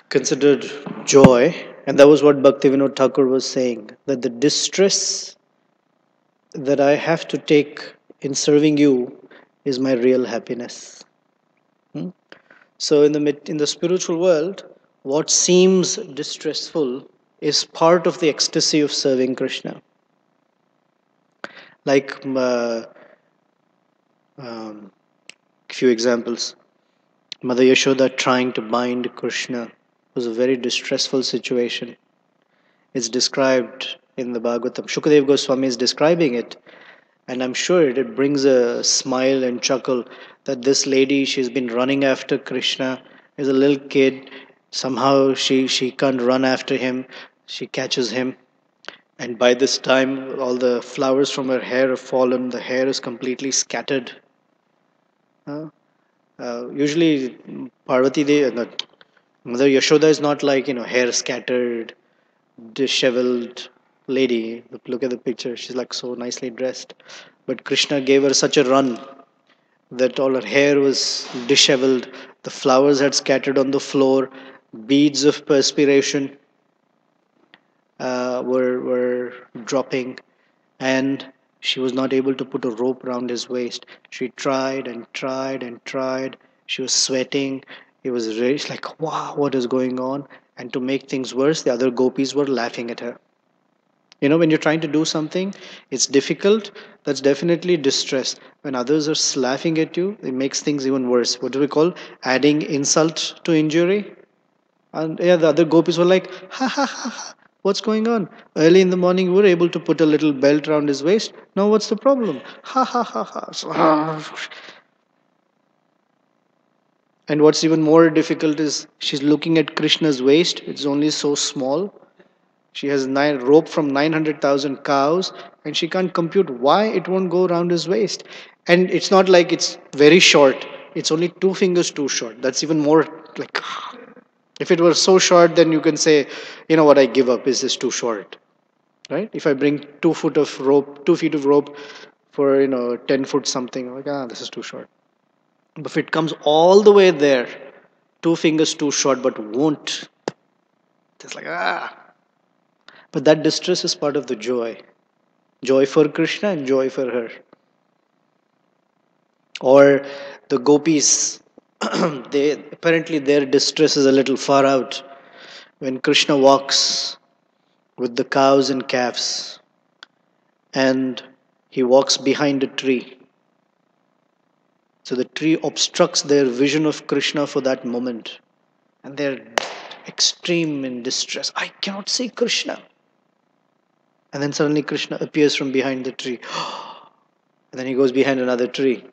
considered joy, and that was what Bhaktivinoda Thakur was saying, that the distress that I have to take in serving you is my real happiness. So in the spiritual world, what seems distressful is part of the ecstasy of serving Krishna. Like few examples. Mother Yashoda trying to bind Krishna was a very distressful situation. It's described in the Bhagavatam. Shukadev Goswami is describing it, and I'm sure it brings a smile and chuckle that this lady, she's been running after Krishna as a little kid. Somehow she can't run after him. She catches him. And by this time, all the flowers from her hair have fallen. The hair is completely scattered. Usually, Parvati Devi, Mother Yashoda is not like, hair scattered, disheveled lady. Look at the picture. She's like so nicely dressed. But Krishna gave her such a run that all her hair was disheveled. The flowers had scattered on the floor. Beads of perspiration were dropping. And she was not able to put a rope around his waist. She tried and tried and tried. She was sweating. It was really like, wow, what is going on? And to make things worse, the other gopis were laughing at her. When you're trying to do something, it's difficult. That's definitely distress. When others are laughing at you, it makes things even worse. What do we call adding insult to injury? And yeah, the other gopis were like, ha ha ha ha. What's going on? Early in the morning, we were able to put a little belt around his waist. Now, what's the problem? Ha ha ha ha. And what's even more difficult is she's looking at Krishna's waist. It's only so small. She has rope from 900,000 cows, and she can't compute why it won't go around his waist. And it's not like it's very short. It's only 2 fingers too short. That's even more like. If it were so short, then you can say, you know what, I give up. Is this too short? Right? If I bring 2 feet of rope for 10 foot something, like this is too short. But if it comes all the way there, 2 fingers too short, but won't It's like, But that distress is part of the joy. Joy for Krishna and joy for her. Or the gopis, they apparently their distress is a little far out. When Krishna walks with the cows and calves, and he walks behind a tree. So the tree obstructs their vision of Krishna for that moment. And they're extreme in distress. I cannot see Krishna. And then suddenly Krishna appears from behind the tree. And then he goes behind another tree.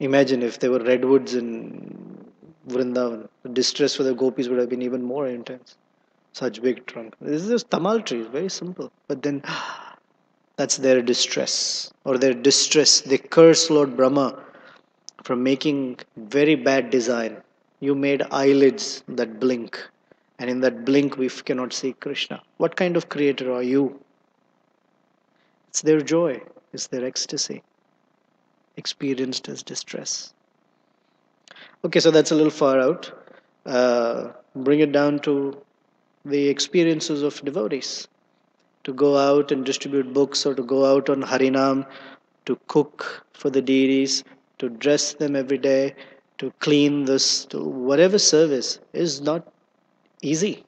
Imagine if there were redwoods in Vrindavan. The distress for the gopis would have been even more intense. Such big trunk. This is just tamal trees, very simple. But then that's their distress. Or their distress. They curse Lord Brahma for making very bad design. You made eyelids that blink. And in that blink we cannot see Krishna. What kind of creator are you? It's their joy. It's their ecstasy. Experienced as distress. Okay, so that's a little far out. Bring it down to the experiences of devotees. To go out and distribute books, or to go out on Harinam, to cook for the deities, to dress them every day, to clean this, to whatever service is not easy.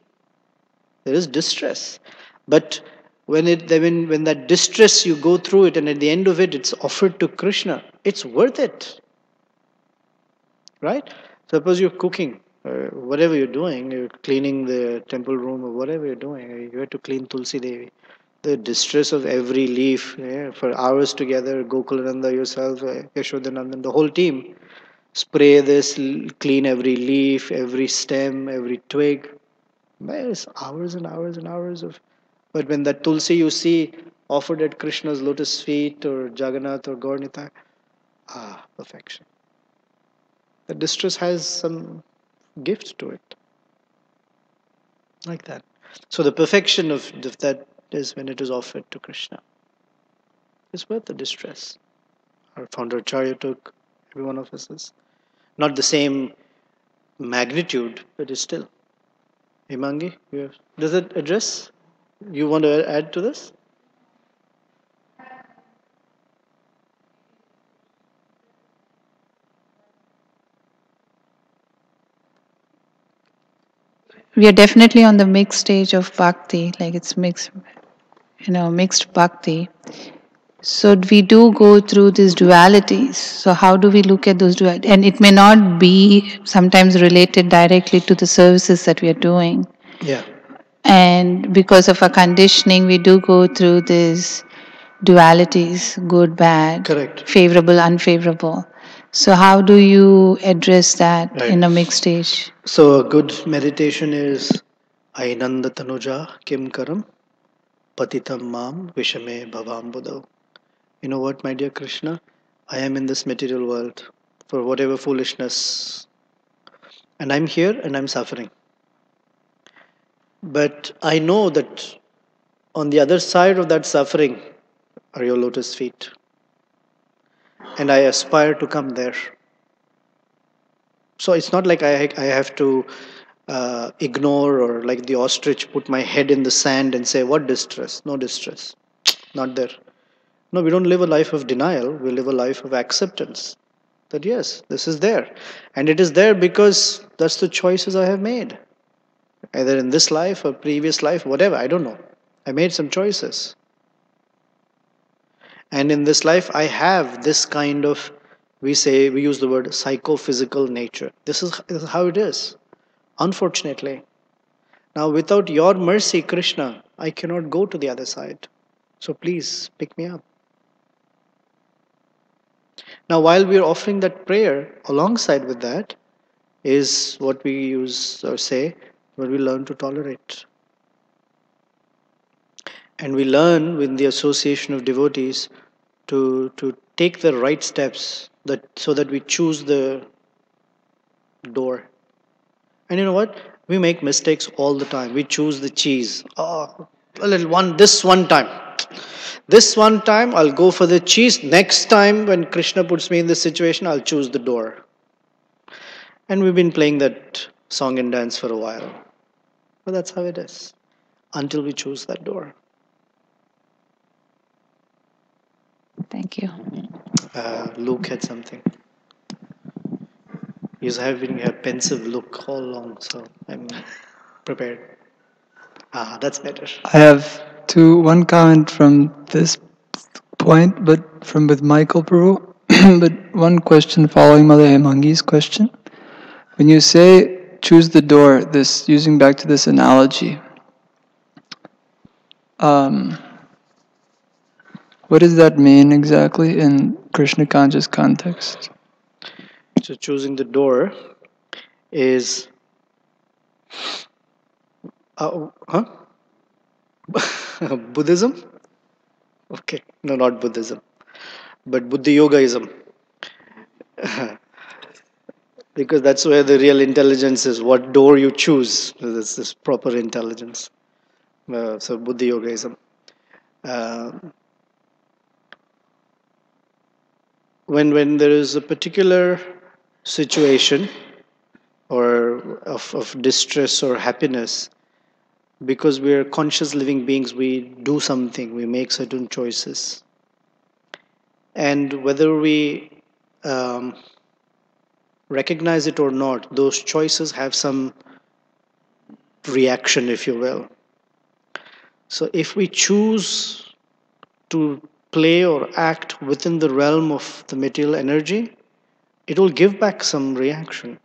There is distress. But when that distress you go through it, and at the end of it it's offered to Krishna, it's worth it. Right? Suppose you're cooking, whatever you're doing, you're cleaning the temple room or whatever you're doing, you have to clean Tulsi Devi. The distress of every leaf, for hours together, Gokulananda, yourself, Yashodanandan, the whole team, spray this, clean every leaf, every stem, every twig. It's hours and hours and hours of. But when that Tulsi you see offered at Krishna's lotus feet or Jagannath or Gaurnita, perfection. The distress has some gift to it. Like that. So the perfection of that is when it is offered to Krishna. It's worth the distress. Our founder Acharya took, every one of us is. Not the same magnitude, but it's still. Himangi, does it address? You want to add to this? We are definitely on the mixed stage of bhakti, like it's mixed, mixed bhakti. So we do go through these dualities. So how do we look at those dualities? And it may not be sometimes related directly to the services that we are doing. Yeah. And because of our conditioning, we do go through these dualities, good, bad, Correct. favorable, unfavorable. So how do you address that Right. in a mixed stage? So a good meditation is Ainanda Tanuja Kim Karam Patitam Mam Vishame Bhavam Buddha. You know what, my dear Krishna? I am in this material world for whatever foolishness. And I'm here and I'm suffering. But I know that on the other side of that suffering are your lotus feet. And I aspire to come there. So it's not like I have to ignore, or like the ostrich put my head in the sand and say, what distress? No distress. Not there. No, we don't live a life of denial. We live a life of acceptance. That yes, this is there. And it is there because that's the choices I have made. Either in this life or previous life, whatever, I don't know. I made some choices. And in this life, I have this kind of, we use the word psychophysical nature. This is how it is, unfortunately. Now, without your mercy, Krishna, I cannot go to the other side. So please pick me up. Now, while we are offering that prayer, alongside with that is what we use or say, where we learn to tolerate. And we learn with the association of devotees to take the right steps so that we choose the door. And you know what? We make mistakes all the time. We choose the cheese. This one time. This one time I'll go for the cheese. Next time when Krishna puts me in this situation, I'll choose the door. And we've been playing that song and dance for a while. But that's how it is until we choose that door. Thank you. Luke had something. He's having a pensive look all along, so I'm prepared. That's better. I have one comment from this point, but from with Michael Peru. But one question following Mother Hemangi's question. When you say choose the door, this using back to this analogy, what does that mean exactly in Krishna conscious context? So choosing the door is Buddhism? Okay, no, not Buddhism, but Buddhi Yogaism. Because that's where the real intelligence is. What door you choose, this is proper intelligence. So Buddhi Yogaism. Uh, when there is a particular situation or of distress or happiness, because we are conscious living beings, we do something, we make certain choices. And whether we recognize it or not, those choices have some reaction, if you will. So if we choose to play or act within the realm of the material energy, it will give back some reaction.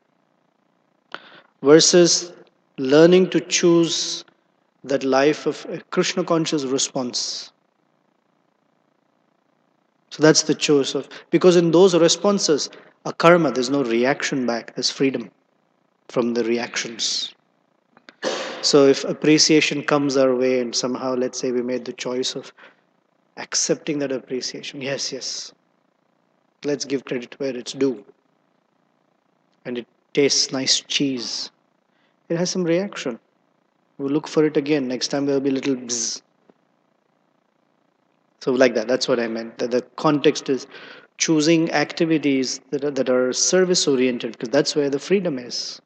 Versus learning to choose that life of a Krishna conscious response. So that's the choice of, because in those responses, a karma, there's no reaction back, there's freedom from the reactions. So if appreciation comes our way and somehow, let's say we made the choice of accepting that appreciation, yes, let's give credit where it's due. And it tastes nice cheese. It has some reaction. We'll look for it again. Next time there'll be a little bzz. So like that, that's what I meant. That the context is choosing activities that are service oriented, because that's where the freedom is.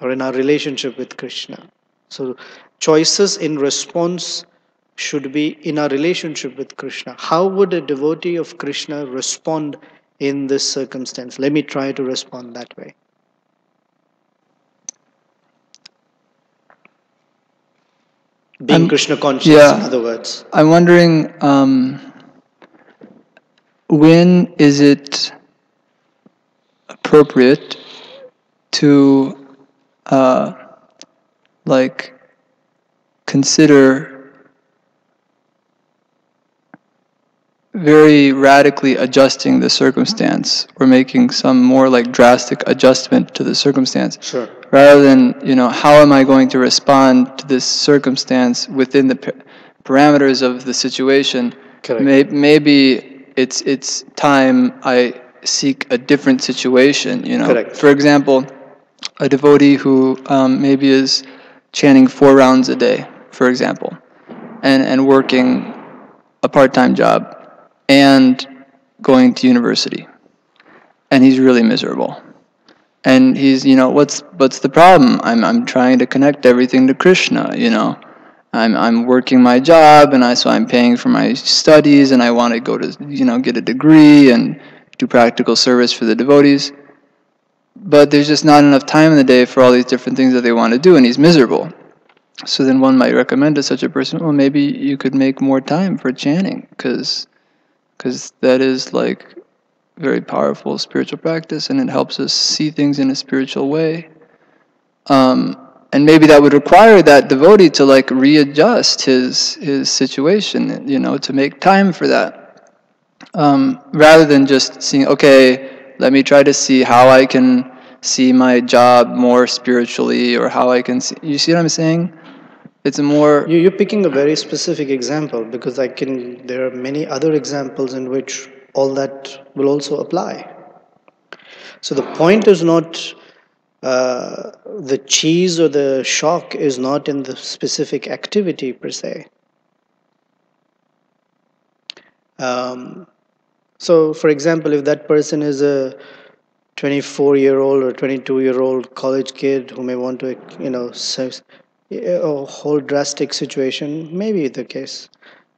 Or in our relationship with Krishna. So choices in response should be in our relationship with Krishna. How would a devotee of Krishna respond in this circumstance? Let me try to respond that way. Being Krishna conscious, in other words. I'm wondering, when is it appropriate to consider very radically adjusting the circumstance or making some more drastic adjustment to the circumstance? Sure. Rather than, how am I going to respond to this circumstance within the parameters of the situation? Correct. Maybe it's time I seek a different situation, Correct. For example, a devotee who maybe is chanting 4 rounds a day, for example, and working a part-time job and going to university, and he's really miserable. And he's, what's the problem? I'm trying to connect everything to Krishna, I'm working my job, and so I'm paying for my studies, and I want to go to, get a degree and do practical service for the devotees. But there's just not enough time in the day for all these different things that they want to do, and he's miserable. So then one might recommend to such a person, well, maybe you could make more time for chanting, because that is very powerful spiritual practice, and it helps us see things in a spiritual way. And maybe that would require that devotee to readjust his situation, to make time for that, rather than just seeing, okay, let me try to see how I can see my job more spiritually, or how I can see. You see what I'm saying? It's a more. You're picking a very specific example, because there are many other examples in which all that will also apply. So the point is not the cheese or the shock is not in the specific activity per se. So, for example, if that person is a 24-year-old or 22-year-old college kid who may want to, a whole drastic situation, may be the case.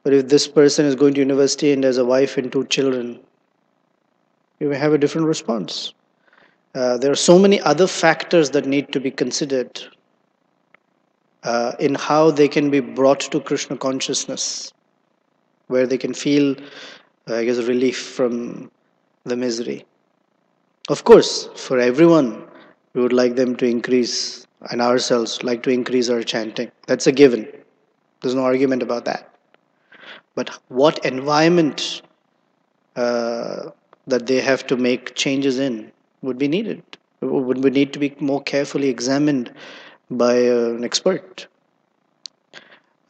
But if this person is going to university and has a wife and 2 children, you may have a different response. There are so many other factors that need to be considered in how they can be brought to Krishna consciousness, where they can feel, relief from the misery. Of course, for everyone, we would like them to increase, and ourselves like to increase our chanting. That's a given. There's no argument about that. But what environment that they have to make changes in would be needed, would need to be more carefully examined by an expert.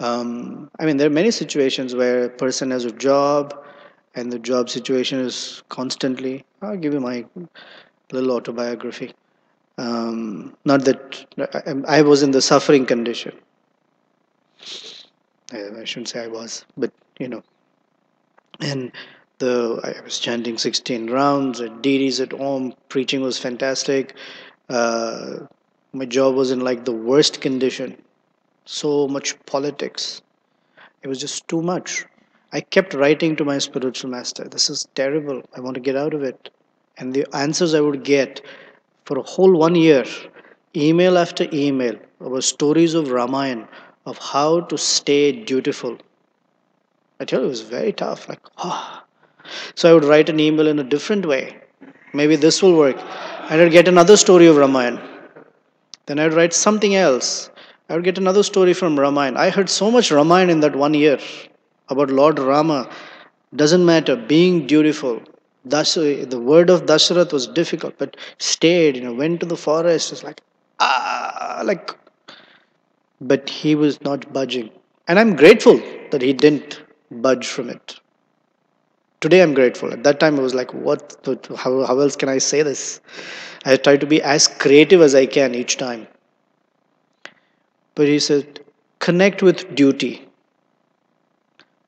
There are many situations where a person has a job and the job situation is constantly, I'll give you my little autobiography. Not that I was in the suffering condition. I shouldn't say I was, but and I was chanting 16 rounds at DDs at home. Preaching was fantastic. My job was in like the worst condition. So much politics. It was just too much. I kept writing to my spiritual master, this is terrible. I want to get out of it. And the answers I would get for a whole 1 year, email after email, were stories of Ramayana, of how to stay dutiful. I tell you, it was very tough. So I would write an email in a different way. Maybe this will work. And I'd get another story of Ramayana. Then I'd write something else. I would get another story from Ramayana. I heard so much Ramayana in that 1 year about Lord Rama. Doesn't matter, being dutiful. The word of Dasharath was difficult, but stayed, went to the forest. It's but he was not budging. And I'm grateful that he didn't budge from it. Today I'm grateful. At that time I was like, how else can I say this? I try to be as creative as I can each time. But he said, connect with duty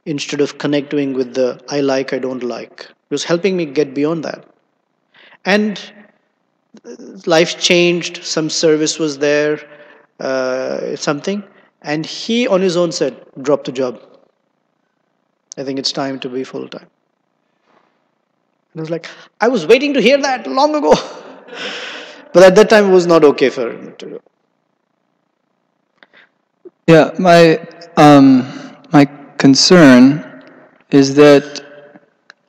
instead of connecting with the I like, I don't like. It was helping me get beyond that. And life changed, some service was there, something. And he on his own said, drop the job. I think it's time to be full-time. And I was like, I was waiting to hear that long ago. But at that time it was not okay for him to do. Yeah, my concern is that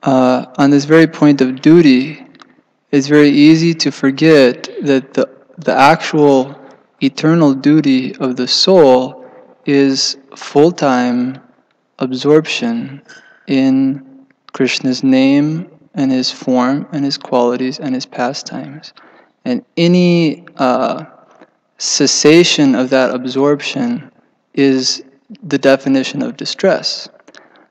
on this very point of duty, it's very easy to forget that the actual eternal duty of the soul is full-time absorption in Krishna's name and his form and his qualities and his pastimes. And any cessation of that absorption is the definition of distress.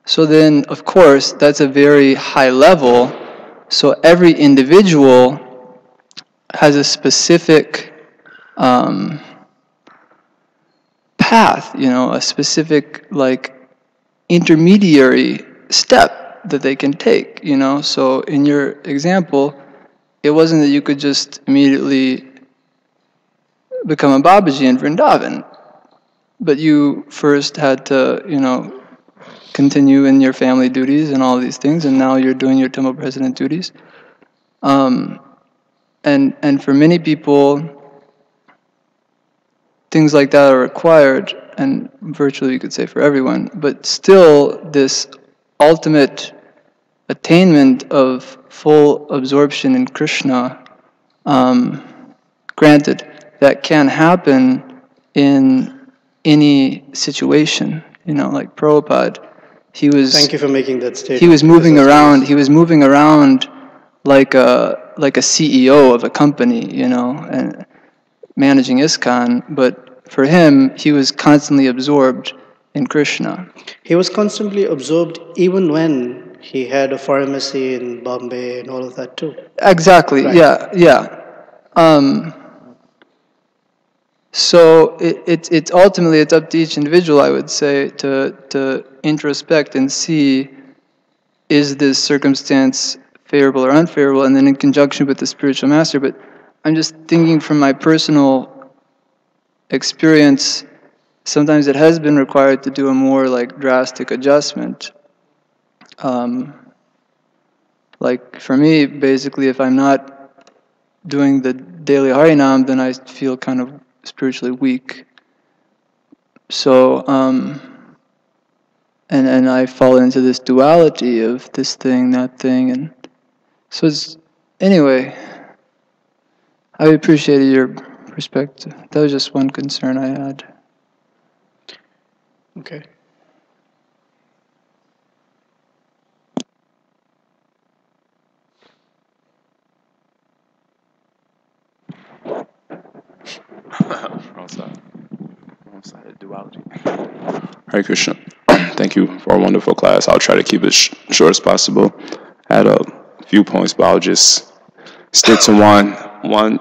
So then, of course, that's a very high level. So every individual has a specific path, a specific intermediary step that they can take, So in your example, it wasn't that you could just immediately become a Babaji in Vrindavan, but you first had to, continue in your family duties and all these things, and now you're doing your temple president duties. And for many people, things like that are required, and virtually you could say for everyone, but still this ultimate attainment of full absorption in Krishna, granted, that can happen in any situation, like Prabhupada. Thank you for making that statement. He was moving around. He was moving around like a CEO of a company, and managing ISKCON. But for him, he was constantly absorbed in Krishna. He was constantly absorbed, even when he had a pharmacy in Bombay and all of that too. Exactly. Right. Yeah. So it's ultimately it's up to each individual, I would say, to introspect and see, is this circumstance favorable or unfavorable, and then in conjunction with the spiritual master. But I'm just thinking from my personal experience, sometimes it has been required to do a more like drastic adjustment. Like for me, basically, if I'm not doing the daily Harinam, then I feel kind of spiritually weak. So, and I fall into this duality of this thing, that thing, and so it's, anyway, I appreciated your perspective. That was just one concern I had. Okay. Duality. Hare Krishna. Thank you for a wonderful class. I'll try to keep it short as possible. I had a few points, but I'll just stick to one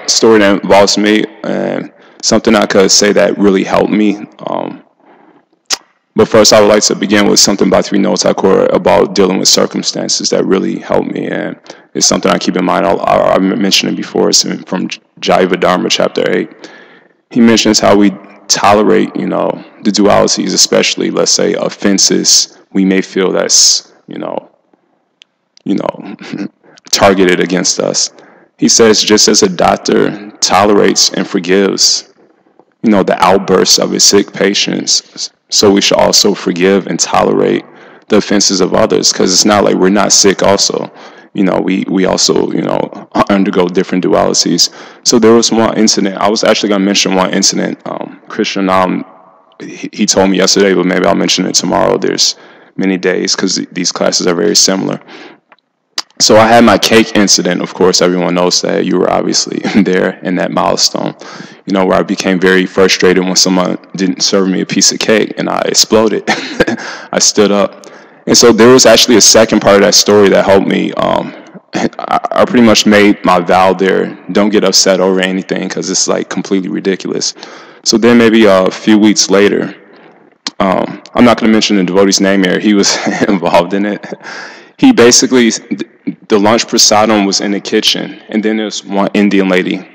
story that involves me and something I could say that really helped me. But first, I would like to begin with something by Srimad Bhagavatam about dealing with circumstances that really helped me, and it's something I keep in mind. I mentioned it before. It's from Jaiva Dharma, chapter 8. He mentions how we tolerate, the dualities, especially, let's say, offenses we may feel that's, targeted against us. He says, just as a doctor tolerates and forgives, the outbursts of his sick patients, so we should also forgive and tolerate the offenses of others, because it's not like we're not sick also. We also, undergo different dualities. So there was one incident. I was actually going to mention one incident. Krishna, he told me yesterday, but maybe I'll mention it tomorrow. There's many days because these classes are very similar. So I had my cake incident. Of course, everyone knows that. You were obviously there in that milestone, where I became very frustrated when someone didn't serve me a piece of cake and I exploded. I stood up. And so there was actually a second part of that story that helped me. I pretty much made my vow there. Don't get upset over anything because it's like completely ridiculous. So then maybe a few weeks later, I'm not going to mention the devotee's name here. He was involved in it. He basically, the lunch prasadam was in the kitchen, and then there's one Indian lady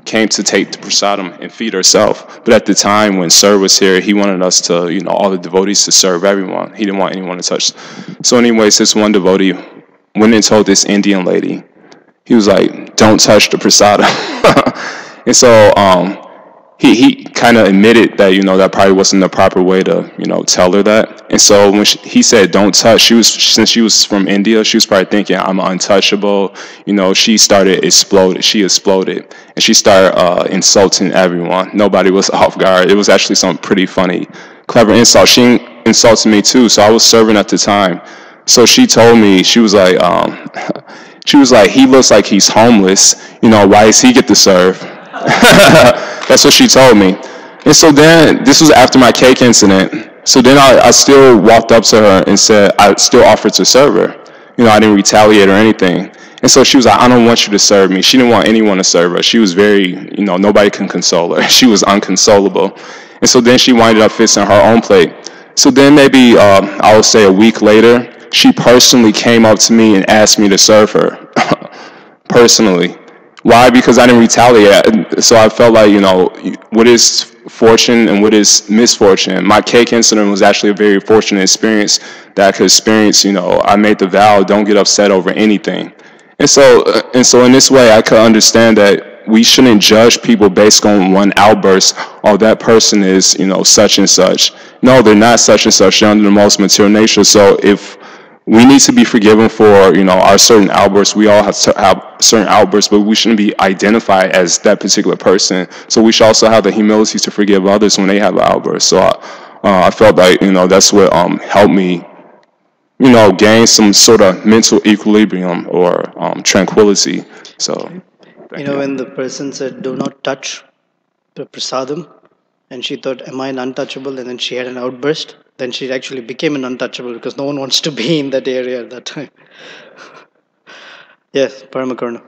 came to take the prasadam and feed herself. But at the time when Sir was here, he wanted us to, all the devotees to serve everyone. He didn't want anyone to touch. So anyways, this one devotee went and told this Indian lady, he was like, don't touch the prasadam. And so he kind of admitted that, that probably wasn't the proper way to, tell her that. And so when he said, don't touch, since she was from India, she was probably thinking, I'm untouchable. She exploded. And she started insulting everyone. Nobody was off guard. It was actually some pretty funny, clever insult. She insulted me too. So I was serving at the time. So she told me, she was like, he looks like he's homeless. Why does he get to serve? That's what she told me. And so then, this was after my cake incident. So then I still walked up to her and said, I still offered to serve her. I didn't retaliate or anything. And so she was like, I don't want you to serve me. She didn't want anyone to serve her. She was very, nobody can console her. She was unconsolable. And so then she winded up fixing her own plate. So then maybe, I would say a week later, she personally came up to me and asked me to serve her. Personally. Why? Because I didn't retaliate. So I felt like, what is fortune and what is misfortune? My cake incident was actually a very fortunate experience that I could experience. I made the vow, don't get upset over anything. And so in this way, I could understand that we shouldn't judge people based on one outburst. Oh, that person is, such and such. No, they're not such and such. They're under the most material nature. So if we need to be forgiven for, our certain outbursts. We all have to have certain outbursts, but we shouldn't be identified as that particular person. So we should also have the humility to forgive others when they have outbursts. So I felt like, that's what helped me, gain some sort of mental equilibrium or tranquility. So, When the person said, do not touch the prasadam, and she thought, am I an untouchable? And then she had an outburst. Then she actually became an untouchable because no one wants to be in that area at that time. Yes, Paramakarna.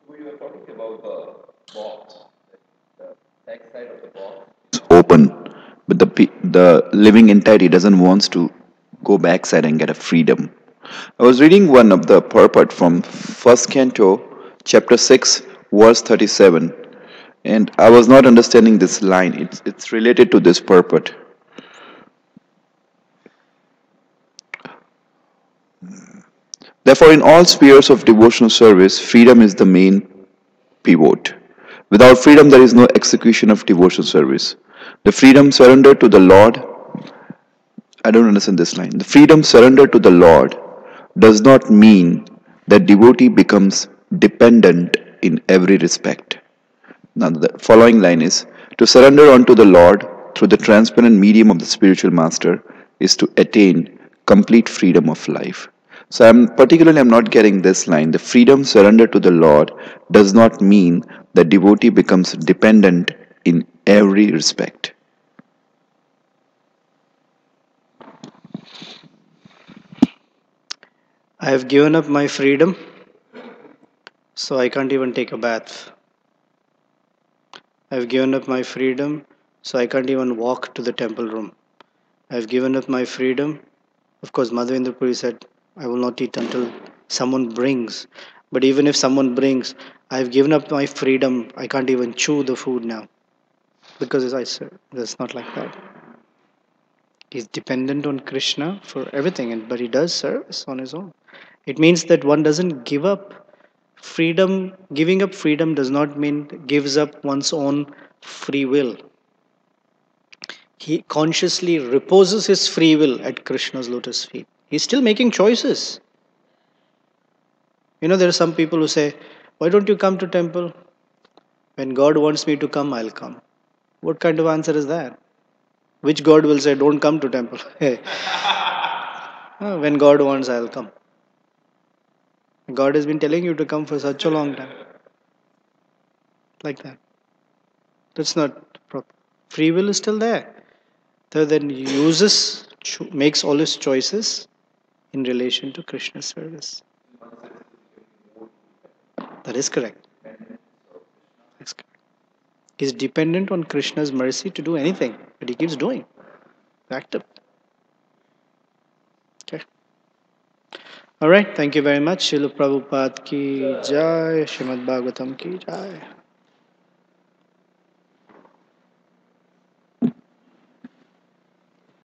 We were talking about the box, the backside of the box. but the living entity doesn't want to go backside and get a freedom. I was reading one of the purport from First Canto, chapter 6, verse 37, and I was not understanding this line. It's related to this purport. Therefore, in all spheres of devotional service, freedom is the main pivot. Without freedom, there is no execution of devotional service. The freedom surrendered to the Lord, I don't understand this line. The freedom surrendered to the Lord does not mean that devotee becomes dependent in every respect. Now, the following line is to surrender unto the Lord through the transparent medium of the spiritual master is to attain complete freedom of life. So, I'm not getting this line. The freedom surrendered to the Lord does not mean that devotee becomes dependent in every respect. I have given up my freedom, so I can't even take a bath. I've given up my freedom, so I can't even walk to the temple room. I've given up my freedom. Of course, Madhavendra Puri said, I will not eat until someone brings. But even if someone brings, I've given up my freedom. I can't even chew the food now. Because as I said, that's not like that. He's dependent on Krishna for everything, but he does service on his own. It means that one doesn't give up freedom. Giving up freedom does not mean gives up one's own free will. He consciously reposes his free will at Krishna's lotus feet. He's still making choices. There are some people who say, why don't you come to temple? When God wants me to come, I'll come. What kind of answer is that? Which God will say, don't come to temple? When God wants, I'll come. God has been telling you to come for such a long time. Like that. That's not proper. Free will is still there. Then makes all his choices in relation to Krishna's service. That is correct. That's correct. He's dependent on Krishna's mercy to do anything, but he keeps doing. Active. Okay. All right. Thank you very much. Srila Prabhupada ki jai. Srimad Bhagavatam ki jai.